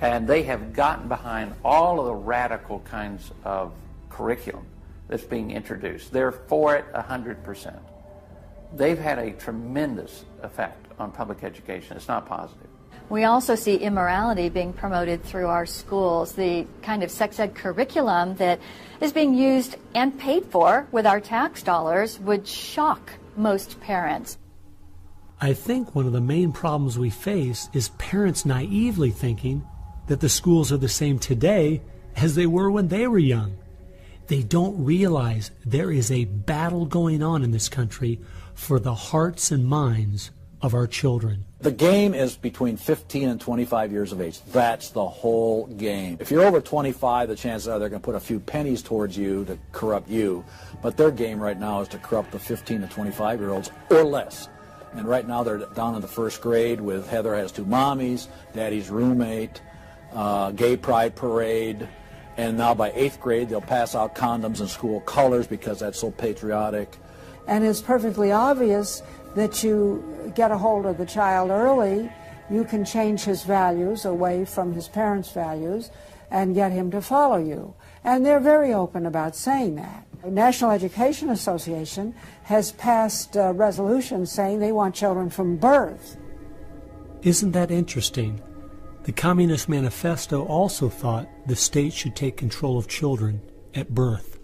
and they have gotten behind all of the radical kinds of curriculum that's being introduced. They're for it 100%. They've had a tremendous effect on public education. It's not positive. We also see immorality being promoted through our schools. The kind of sex ed curriculum that is being used and paid for with our tax dollars would shock most parents. I think one of the main problems we face is parents naively thinking that the schools are the same today as they were when they were young. They don't realize there is a battle going on in this country for the hearts and minds of our children. The game is between 15 and 25 years of age. That's the whole game. If you're over 25, the chances are they're going to put a few pennies towards you to corrupt you. But their game right now is to corrupt the 15 to 25-year-olds or less. And right now they're down in the first grade with Heather Has Two Mommies, Daddy's Roommate, Gay Pride Parade, and now by 8th grade they'll pass out condoms in school colors because that's so patriotic. And it's perfectly obvious that you get a hold of the child early, you can change his values away from his parents' values and get him to follow you. And they're very open about saying that. The National Education Association has passed resolutions saying they want children from birth. Isn't that interesting? The Communist Manifesto also thought the state should take control of children at birth.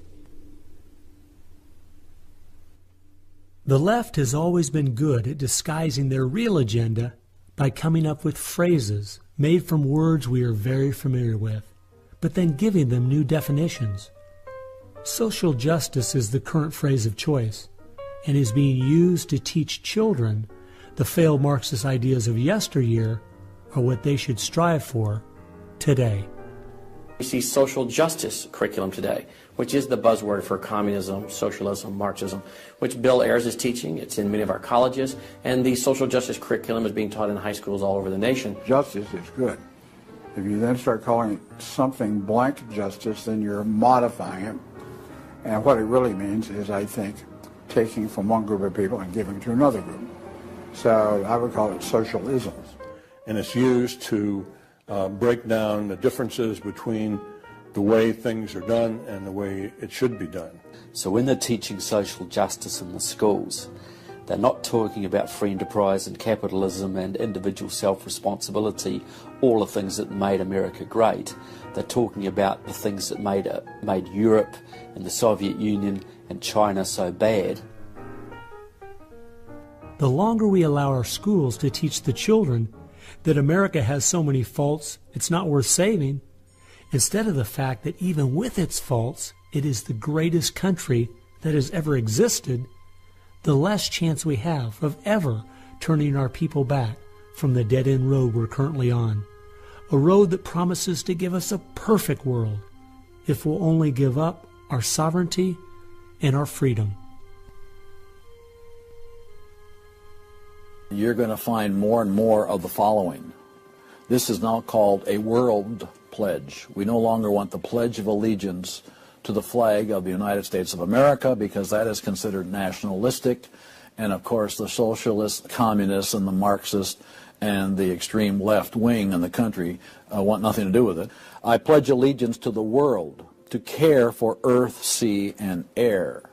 The left has always been good at disguising their real agenda by coming up with phrases made from words we are very familiar with, but then giving them new definitions. Social justice is the current phrase of choice and is being used to teach children the failed Marxist ideas of yesteryear are what they should strive for today. We see social justice curriculum today, which is the buzzword for communism, socialism, Marxism, which Bill Ayers is teaching. It's in many of our colleges, and the social justice curriculum is being taught in high schools all over the nation. Justice is good. If you then start calling it something blank justice, then you're modifying it. And what it really means is, I think, taking from one group of people and giving to another group. So I would call it socialism. and it's used to break down the differences between the way things are done and the way it should be done. So when they're teaching social justice in the schools, they're not talking about free enterprise and capitalism and individual self-responsibility, all the things that made America great. They're talking about the things that made Europe and the Soviet Union and China so bad. The longer we allow our schools to teach the children that America has so many faults it's not worth saving, instead of the fact that even with its faults, it is the greatest country that has ever existed, the less chance we have of ever turning our people back from the dead-end road we're currently on, a road that promises to give us a perfect world if we'll only give up our sovereignty and our freedom. You're going to find more and more of the following. This is now called a world pledge. We no longer want the Pledge of Allegiance to the flag of the United States of America because that is considered nationalistic, and of course the socialists, communists, and the Marxists and the extreme left wing in the country want nothing to do with it. I pledge allegiance to the world, to care for earth, sea, and air,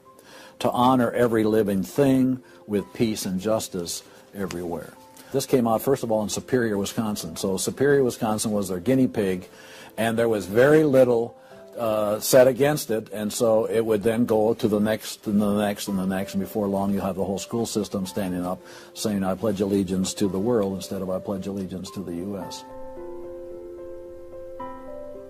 to honor every living thing with peace and justice everywhere. This came out, first of all, in Superior, Wisconsin. So Superior, Wisconsin was their guinea pig, and there was very little said against it, and so it would then go to the next and the next and the next, and before long you'll have the whole school system standing up saying, I pledge allegiance to the world instead of I pledge allegiance to the U.S.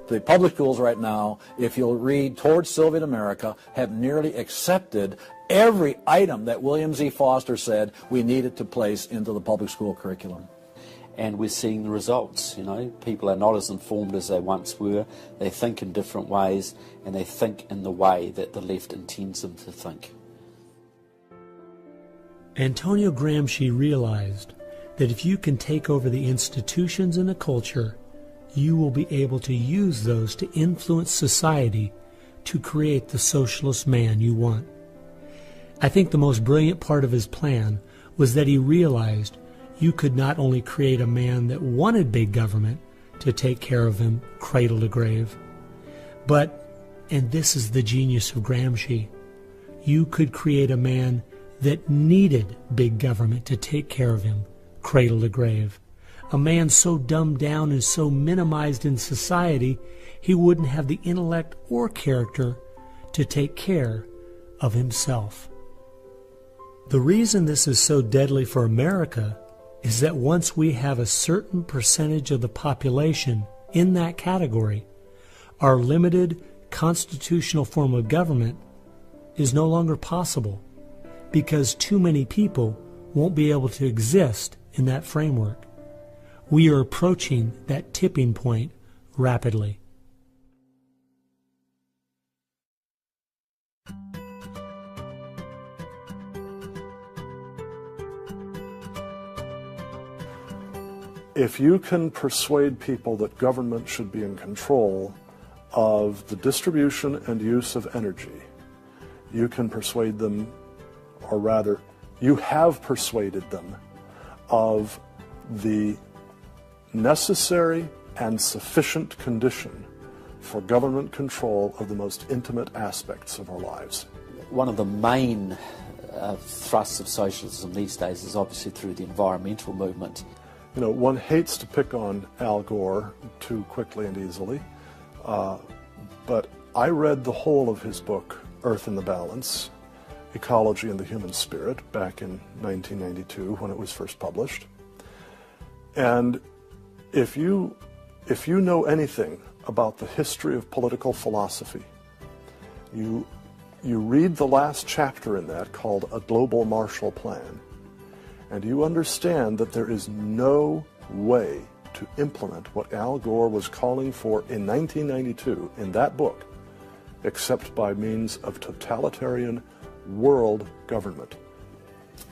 The public schools right now, if you'll read Towards Soviet America, have nearly accepted every item that William Z. Foster said we needed to place into the public school curriculum. And we're seeing the results. You know, people are not as informed as they once were. They think in different ways, and they think in the way that the left intends them to think. Antonio Gramsci realized that if you can take over the institutions and the culture, you will be able to use those to influence society to create the socialist man you want. I think the most brilliant part of his plan was that he realized you could not only create a man that wanted big government to take care of him cradle to grave, but, and this is the genius of Gramsci, you could create a man that needed big government to take care of him cradle to grave. A man so dumbed down and so minimized in society, he wouldn't have the intellect or character to take care of himself. The reason this is so deadly for America is that once we have a certain percentage of the population in that category, our limited constitutional form of government is no longer possible because too many people won't be able to exist in that framework. We are approaching that tipping point rapidly. If you can persuade people that government should be in control of the distribution and use of energy, you can persuade them, or rather, you have persuaded them of the necessary and sufficient condition for government control of the most intimate aspects of our lives. One of the main thrusts of socialism these days is obviously through the environmental movement. You know, one hates to pick on Al Gore too quickly and easily, but I read the whole of his book, Earth in the Balance, Ecology and the Human Spirit, back in 1992 when it was first published. And if you know anything about the history of political philosophy, you read the last chapter in that called A Global Marshall Plan, and you understand that there is no way to implement what Al Gore was calling for in 1992 in that book except by means of totalitarian world government.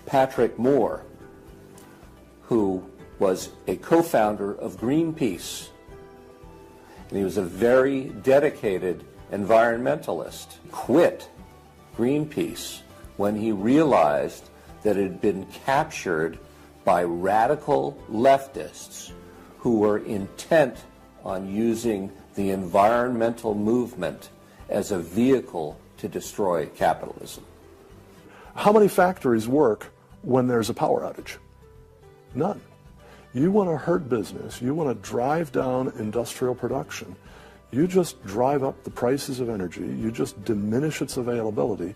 Patrick Moore, who was a co-founder of Greenpeace, and he was a very dedicated environmentalist, quit Greenpeace when he realized that it had been captured by radical leftists who were intent on using the environmental movement as a vehicle to destroy capitalism. How many factories work when there's a power outage? None. You want to hurt business, you want to drive down industrial production, you just drive up the prices of energy, you just diminish its availability,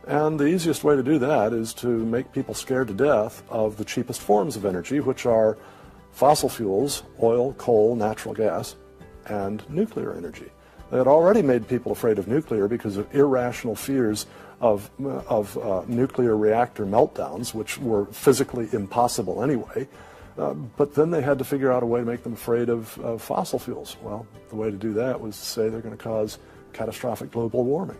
and the easiest way to do that is to make people scared to death of the cheapest forms of energy, which are fossil fuels, oil, coal, natural gas, and nuclear energy. They had already made people afraid of nuclear because of irrational fears of nuclear reactor meltdowns, which were physically impossible anyway. But then they had to figure out a way to make them afraid of fossil fuels. Well, the way to do that was to say they're going to cause catastrophic global warming.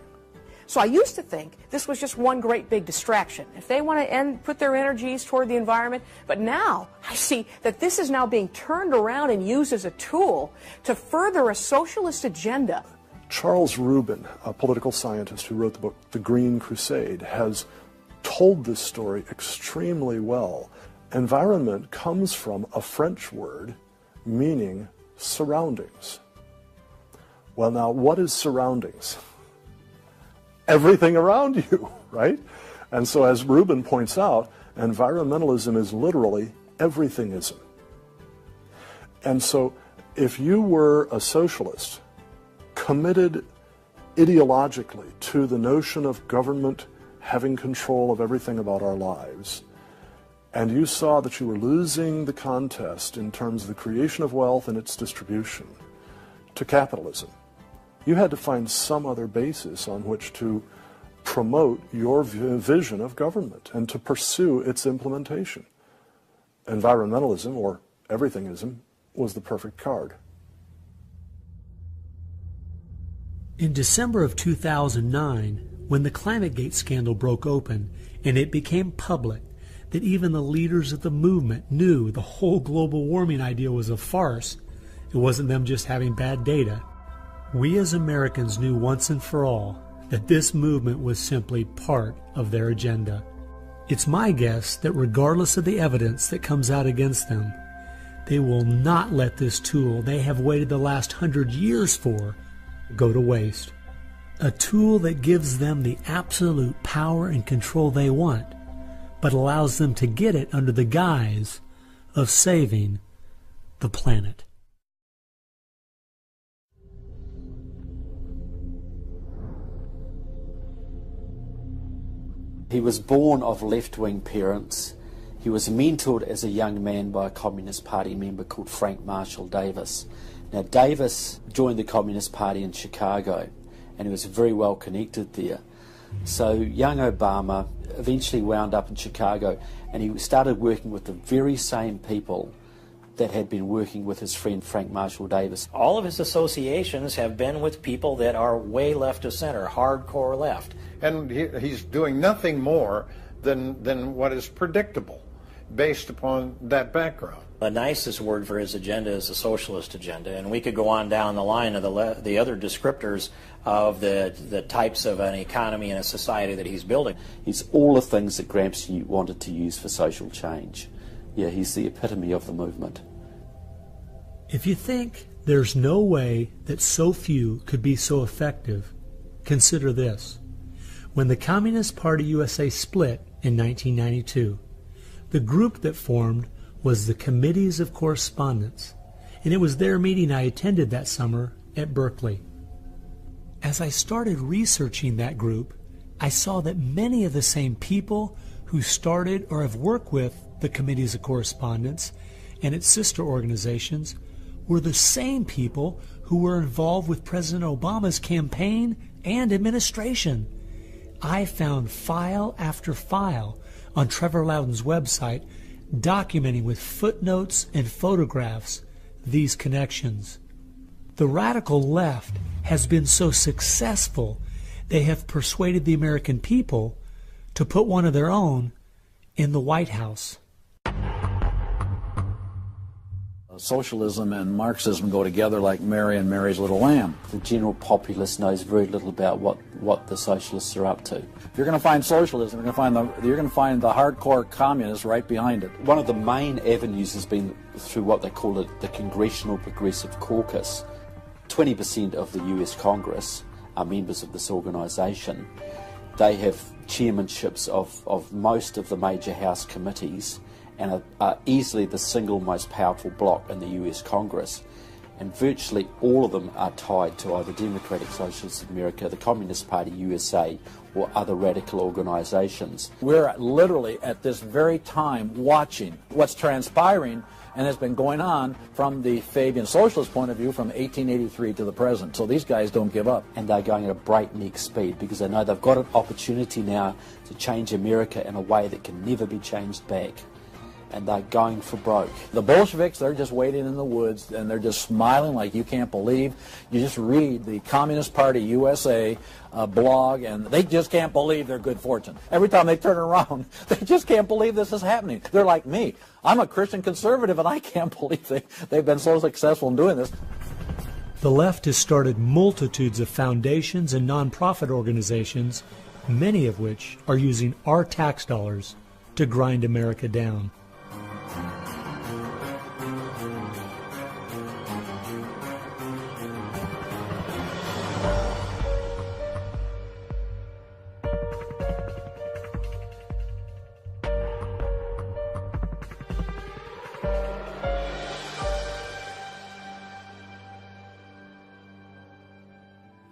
So I used to think this was just one great big distraction. If they want to put their energies toward the environment, but now I see that this is now being turned around and used as a tool to further a socialist agenda. Charles Rubin, a political scientist who wrote the book The Green Crusade, has told this story extremely well. Environment comes from a French word meaning surroundings. Well, now, what is surroundings? Everything around you, right? And so, as Rubin points out, environmentalism is literally everythingism. And so, if you were a socialist committed ideologically to the notion of government having control of everything about our lives, and you saw that you were losing the contest in terms of the creation of wealth and its distribution to capitalism, you had to find some other basis on which to promote your vision of government and to pursue its implementation. Environmentalism, or everythingism, was the perfect card. In December of 2009, when the ClimateGate scandal broke open and it became public that even the leaders of the movement knew the whole global warming idea was a farce, it wasn't them just having bad data. We as Americans knew once and for all that this movement was simply part of their agenda. It's my guess that regardless of the evidence that comes out against them, they will not let this tool they have waited the last 100 years for go to waste. A tool that gives them the absolute power and control they want, but allows them to get it under the guise of saving the planet. He was born of left-wing parents. He was mentored as a young man by a Communist Party member called Frank Marshall Davis. Now, Davis joined the Communist Party in Chicago, and he was very well connected there. So young Obama eventually wound up in Chicago, and he started working with the very same people that had been working with his friend Frank Marshall Davis. All of his associations have been with people that are way left of center, hardcore left. And he's doing nothing more than what is predictable based upon that background. The nicest word for his agenda is the socialist agenda, and we could go on down the line of the other descriptors of the types of an economy and a society that he's building. He's all the things that Gramsci wanted to use for social change. Yeah, he's the epitome of the movement. If you think there's no way that so few could be so effective, consider this. When the Communist Party USA split in 1992, the group that formed was the Committees of Correspondence, and it was their meeting I attended that summer at Berkeley. As I started researching that group, I saw that many of the same people who started or have worked with the Committees of Correspondence and its sister organizations were the same people who were involved with President Obama's campaign and administration. I found file after file on Trevor Loudon's website documenting with footnotes and photographs these connections. The radical left has been so successful they have persuaded the American people to put one of their own in the White House. Socialism and Marxism go together like Mary and Mary's little lamb. The general populace knows very little about what what the socialists are up to. If you're going to find socialism, you're going to find the hardcore communists right behind it. One of the main avenues has been through what they call the Congressional Progressive Caucus. 20% of the US Congress are members of this organisation. They have chairmanships of most of the major House committees and are easily the single most powerful bloc in the US Congress. And virtually all of them are tied to either Democratic Socialists of America, the Communist Party USA, or other radical organisations. We're literally at this very time watching what's transpiring and has been going on from the Fabian socialist point of view from 1883 to the present. So these guys don't give up. And they're going at a breakneck speed because they know they've got an opportunity now to change America in a way that can never be changed back. And they're going for broke. The Bolsheviks, they're just waiting in the woods and they're just smiling like you can't believe. You just read the Communist Party USA blog and they just can't believe their good fortune. Every time they turn around, they just can't believe this is happening. They're like me. I'm a Christian conservative and I can't believe they've been so successful in doing this. The left has started multitudes of foundations and nonprofit organizations, many of which are using our tax dollars to grind America down.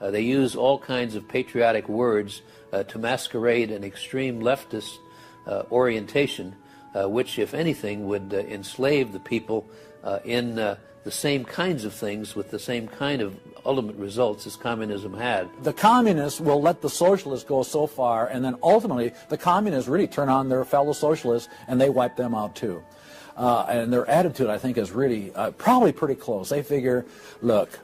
They use all kinds of patriotic words to masquerade an extreme leftist orientation, which, if anything, would enslave the people in the same kinds of things with the same kind of ultimate results as communism had. The communists will let the socialists go so far, and then ultimately the communists really turn on their fellow socialists and they wipe them out too. And their attitude, I think, is really probably pretty close. They figure, look,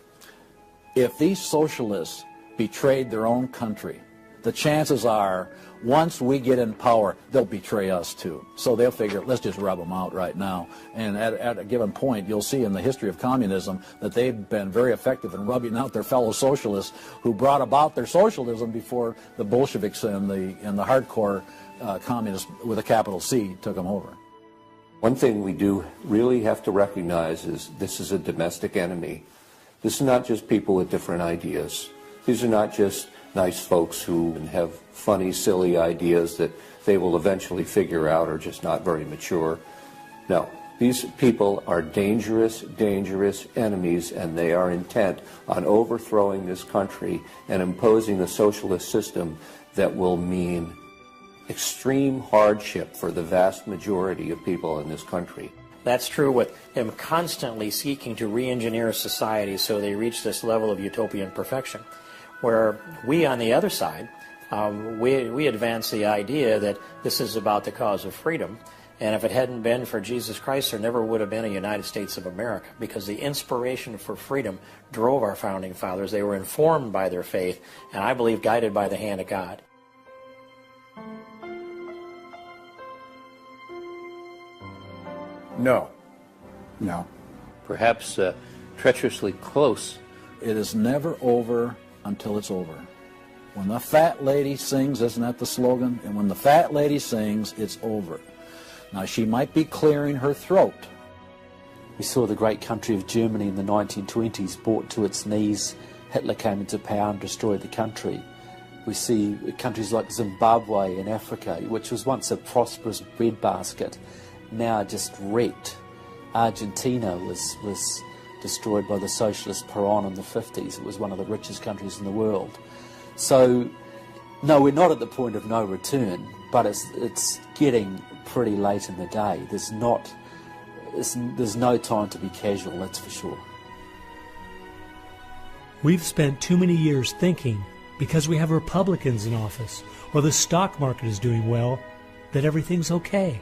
if these socialists betrayed their own country, the chances are, once we get in power, they'll betray us too. So they'll figure, let's just rub them out right now. And at a given point, you'll see in the history of communism that they've been very effective in rubbing out their fellow socialists who brought about their socialism before the Bolsheviks and the hardcore communists with a capital C took them over. One thing we do really have to recognize is this is a domestic enemy. This is not just people with different ideas. These are not just nice folks who have funny, silly ideas that they will eventually figure out are just not very mature. No, these people are dangerous, dangerous enemies, and they are intent on overthrowing this country and imposing a socialist system that will mean extreme hardship for the vast majority of people in this country. That's true with them constantly seeking to re-engineer society so they reach this level of utopian perfection. Where we, on the other side, we advance the idea that this is about the cause of freedom, and if it hadn't been for Jesus Christ, there never would have been a United States of America, because the inspiration for freedom drove our founding fathers. They were informed by their faith, and I believe guided by the hand of God. No. No. Perhaps treacherously close. It is never over until it's over. When the fat lady sings, isn't that the slogan? And when the fat lady sings, it's over. Now, she might be clearing her throat. We saw the great country of Germany in the 1920s brought to its knees. Hitler came into power and destroyed the country. We see countries like Zimbabwe in Africa, which was once a prosperous breadbasket, now just wrecked. Argentina was destroyed by the socialist Perón in the 50s. It was one of the richest countries in the world. So, no, we're not at the point of no return, but it's getting pretty late in the day. There's no time to be casual, that's for sure. We've spent too many years thinking, because we have Republicans in office, or the stock market is doing well, that everything's okay.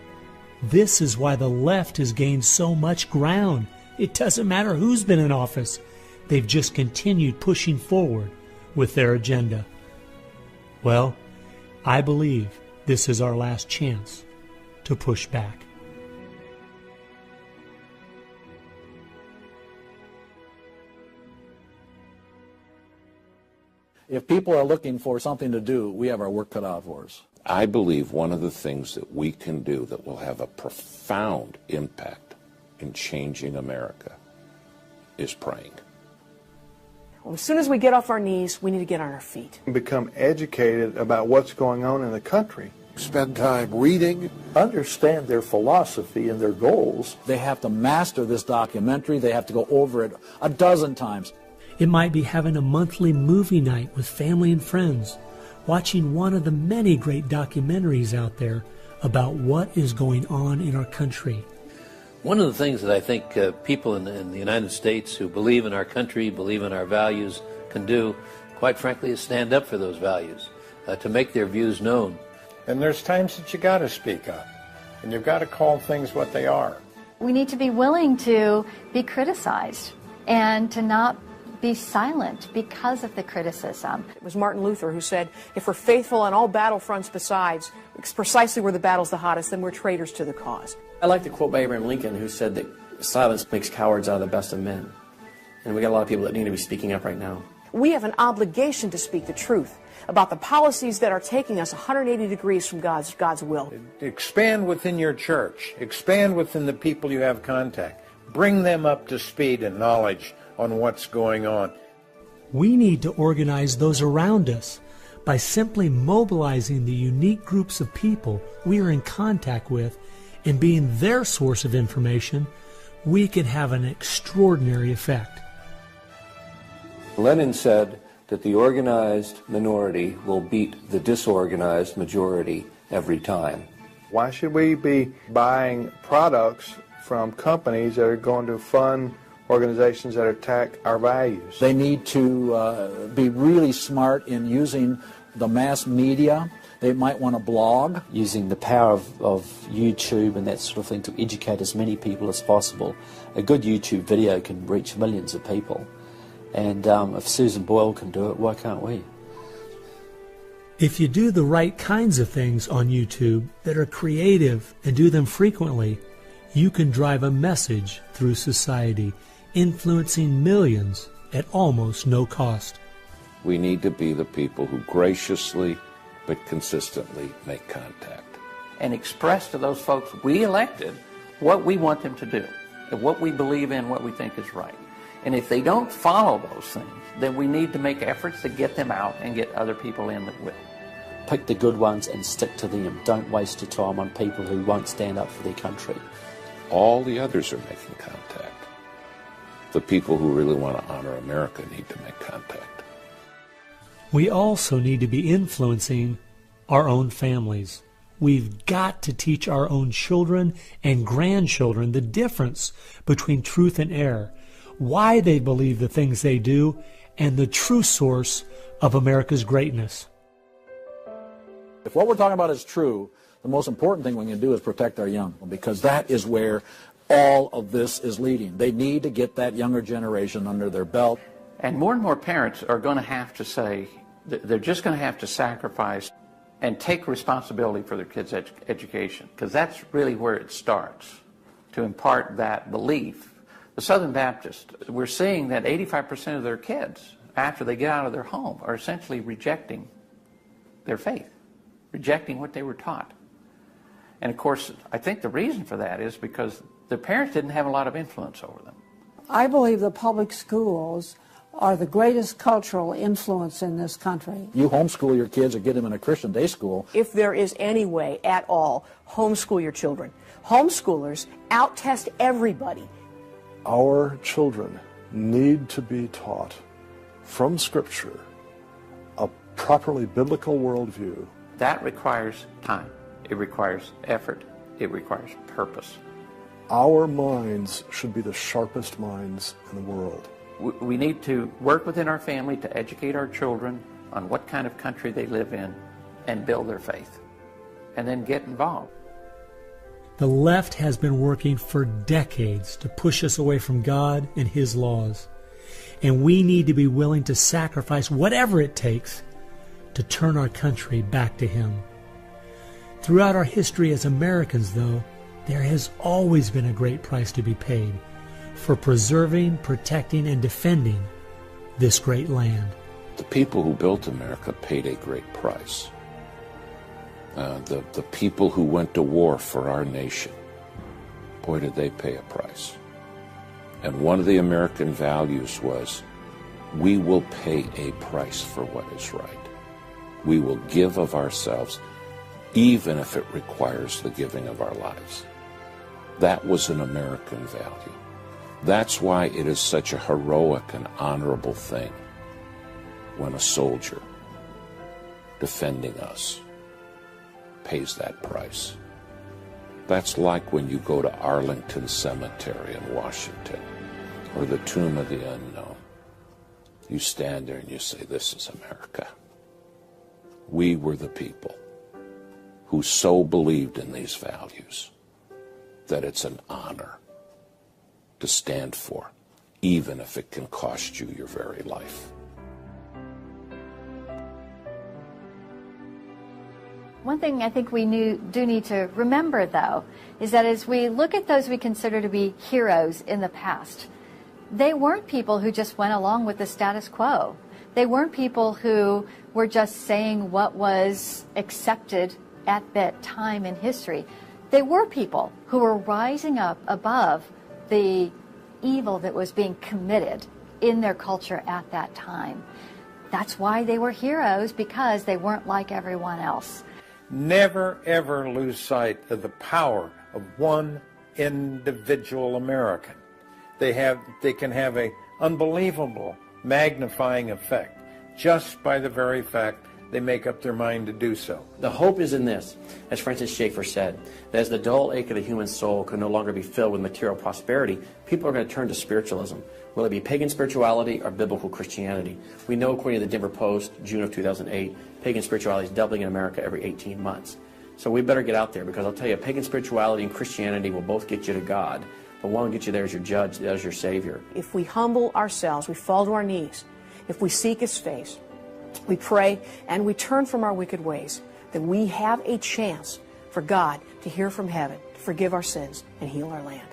This is why the left has gained so much ground. It doesn't matter who's been in office. They've just continued pushing forward with their agenda. Well, I believe this is our last chance to push back. If people are looking for something to do, we have our work cut out for us. I believe one of the things that we can do that will have a profound impact in changing America is praying. Well, as soon as we get off our knees, we need to get on our feet. Become educated about what's going on in the country. Spend time reading. Understand their philosophy and their goals. They have to master this documentary. They have to go over it a dozen times. It might be having a monthly movie night with family and friends, watching one of the many great documentaries out there about what is going on in our country. One of the things that I think people in the United States who believe in our country, believe in our values, can do, quite frankly, is stand up for those values, to make their views known. And there's times that you got to speak up, and you've got to call things what they are. We need to be willing to be criticized and to not be silent because of the criticism. It was Martin Luther who said, if we're faithful on all battlefronts besides, precisely where the battle's the hottest, then we're traitors to the cause. I like the quote by Abraham Lincoln, who said that silence makes cowards out of the best of men. And we got a lot of people that need to be speaking up right now. We have an obligation to speak the truth about the policies that are taking us 180 degrees from God's will. Expand within your church. Expand within the people you have contact. Bring them up to speed and knowledge on what's going on. We need to organize those around us by simply mobilizing the unique groups of people we are in contact with and being their source of information. We can have an extraordinary effect. Lenin said that the organized minority will beat the disorganized majority every time. Why should we be buying products from companies that are going to fund organizations that attack our values? They need to be really smart in using the mass media. They might want to blog. Using the power of YouTube and that sort of thing to educate as many people as possible. A good YouTube video can reach millions of people. And if Susan Boyle can do it, why can't we? If you do the right kinds of things on YouTube that are creative and do them frequently, you can drive a message through society, influencing millions at almost no cost. We need to be the people who graciously but consistently make contact. And express to those folks we elected what we want them to do, and what we believe in, what we think is right. And if they don't follow those things, then we need to make efforts to get them out and get other people in that will. Pick the good ones and stick to them. Don't waste your time on people who won't stand up for their country. All the others are making contact. The people who really want to honor America need to make contact. We also need to be influencing our own families. We've got to teach our own children and grandchildren the difference between truth and error, why they believe the things they do, and the true source of America's greatness. If what we're talking about is true, the most important thing we can do is protect our young, because that is where all of this is leading. They need to get that younger generation under their belt. And more parents are going to have to say, they're just going to have to sacrifice and take responsibility for their kids' education, because that's really where it starts, to impart that belief. The Southern Baptists, we're seeing that 85% of their kids, after they get out of their home, are essentially rejecting their faith, rejecting what they were taught. And of course, I think the reason for that is because their parents didn't have a lot of influence over them. I believe the public schools are the greatest cultural influence in this country. You homeschool your kids or get them in a Christian day school. If there is any way at all, homeschool your children. Homeschoolers out-test everybody. Our children need to be taught from Scripture a properly biblical worldview. That requires time. It requires effort. It requires purpose. Our minds should be the sharpest minds in the world. We need to work within our family to educate our children on what kind of country they live in and build their faith, and then get involved. The left has been working for decades to push us away from God and His laws, and we need to be willing to sacrifice whatever it takes to turn our country back to Him. Throughout our history as Americans, though, there has always been a great price to be paid for preserving, protecting, and defending this great land. the people who built America paid a great price. The people who went to war for our nation, boy, did they pay a price. And one of the American values was, we will pay a price for what is right. We will give of ourselves, even if it requires the giving of our lives. That was an American value. That's why it is such a heroic and honorable thing when a soldier defending us pays that price. That's like when you go to Arlington Cemetery in Washington, or the Tomb of the Unknown. You stand there and you say, this is America. We were the people who so believed in these values that it's an honor to stand for, even if it can cost you your very life. One thing I think we do need to remember, though, is that as we look at those we consider to be heroes in the past, they weren't people who just went along with the status quo. They weren't people who were just saying what was accepted at that time in history. They were people who were rising up above the evil that was being committed in their culture at that time. That's why they were heroes, because they weren't like everyone else. Never, ever lose sight of the power of one individual American. They can have an unbelievable magnifying effect just by the very fact they make up their mind to do so. The hope is in this, as Francis Schaeffer said, that as the dull ache of the human soul can no longer be filled with material prosperity, people are going to turn to spiritualism, whether it be pagan spirituality or biblical Christianity. We know, according to the Denver Post, June of 2008, pagan spirituality is doubling in America every 18 months. So we better get out there, because I'll tell you, pagan spirituality and Christianity will both get you to God, but one will get you there as your judge, as your Savior. If we humble ourselves, we fall to our knees, if we seek His face, we pray, and we turn from our wicked ways, then we have a chance for God to hear from heaven, to forgive our sins, and heal our land.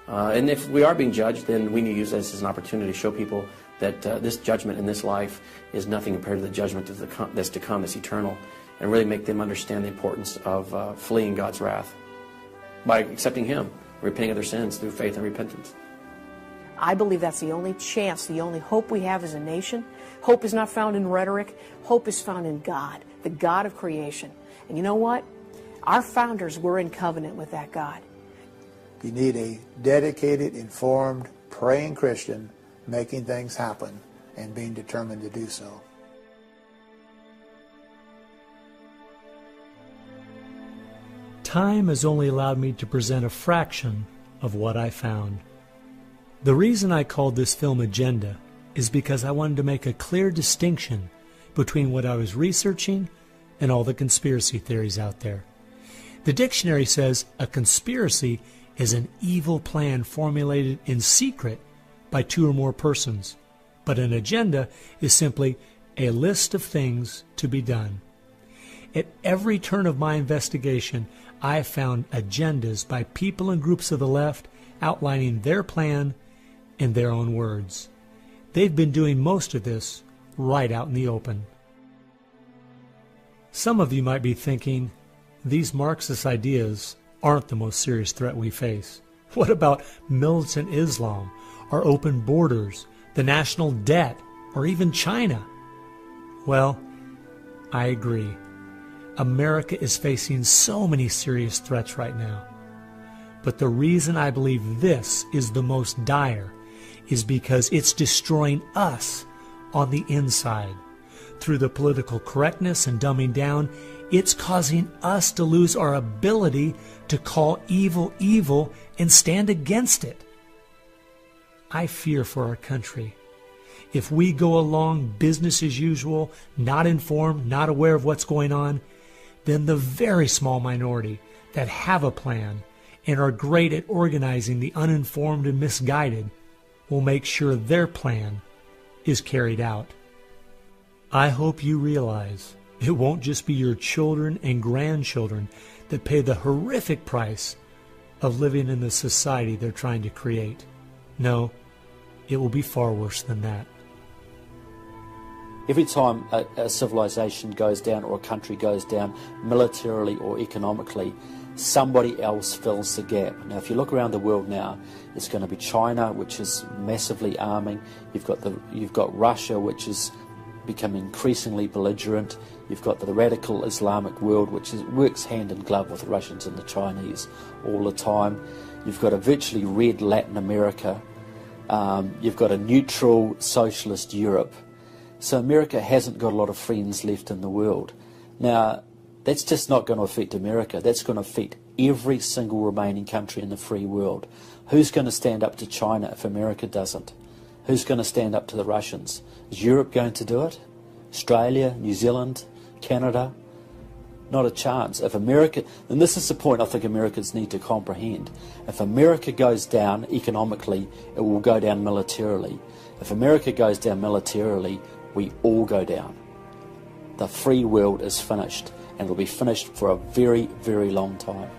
And if we are being judged, then we need to use this as an opportunity to show people that this judgment in this life is nothing compared to the judgment that's to come, that's eternal, and really make them understand the importance of fleeing God's wrath by accepting Him, repenting of their sins through faith and repentance. I believe that's the only chance, the only hope we have as a nation. Hope is not found in rhetoric. Hope is found in God, the God of creation. And you know what? Our founders were in covenant with that God. You need a dedicated, informed, praying Christian making things happen and being determined to do so. Time has only allowed me to present a fraction of what I found. The reason I called this film Agenda is because I wanted to make a clear distinction between what I was researching and all the conspiracy theories out there. The dictionary says a conspiracy is an evil plan formulated in secret by two or more persons, but an agenda is simply a list of things to be done. At every turn of my investigation, I have found agendas by people and groups of the left outlining their plan in their own words. They've been doing most of this right out in the open. Some of you might be thinking, these Marxist ideas aren't the most serious threat we face. What about militant Islam, our open borders, the national debt, or even China? Well, I agree. America is facing so many serious threats right now. But the reason I believe this is the most dire is because it's destroying us on the inside. Through the political correctness and dumbing down, it's causing us to lose our ability to call evil evil and stand against it. I fear for our country. If we go along business as usual, not informed, not aware of what's going on, then the very small minority that have a plan and are great at organizing the uninformed and misguided will make sure their plan is carried out. I hope you realize it won't just be your children and grandchildren that pay the horrific price of living in the society they're trying to create. No, it will be far worse than that. Every time a civilization goes down or a country goes down militarily or economically, somebody else fills the gap. Now, if you look around the world now, it's going to be China, which is massively arming. You've got Russia, which is becoming increasingly belligerent. You've got the radical Islamic world, which works hand in glove with the Russians and the Chinese all the time. You've got a virtually red Latin America. You've got a neutral socialist Europe. So America hasn't got a lot of friends left in the world. Now, that's just not going to affect America. That's going to affect every single remaining country in the free world. Who's going to stand up to China if America doesn't? Who's going to stand up to the Russians? Is Europe going to do it? Australia, New Zealand, Canada? Not a chance. If America, and this is the point I think Americans need to comprehend, if America goes down economically, it will go down militarily. If America goes down militarily, we all go down. The free world is finished, and it will be finished for a very, very long time.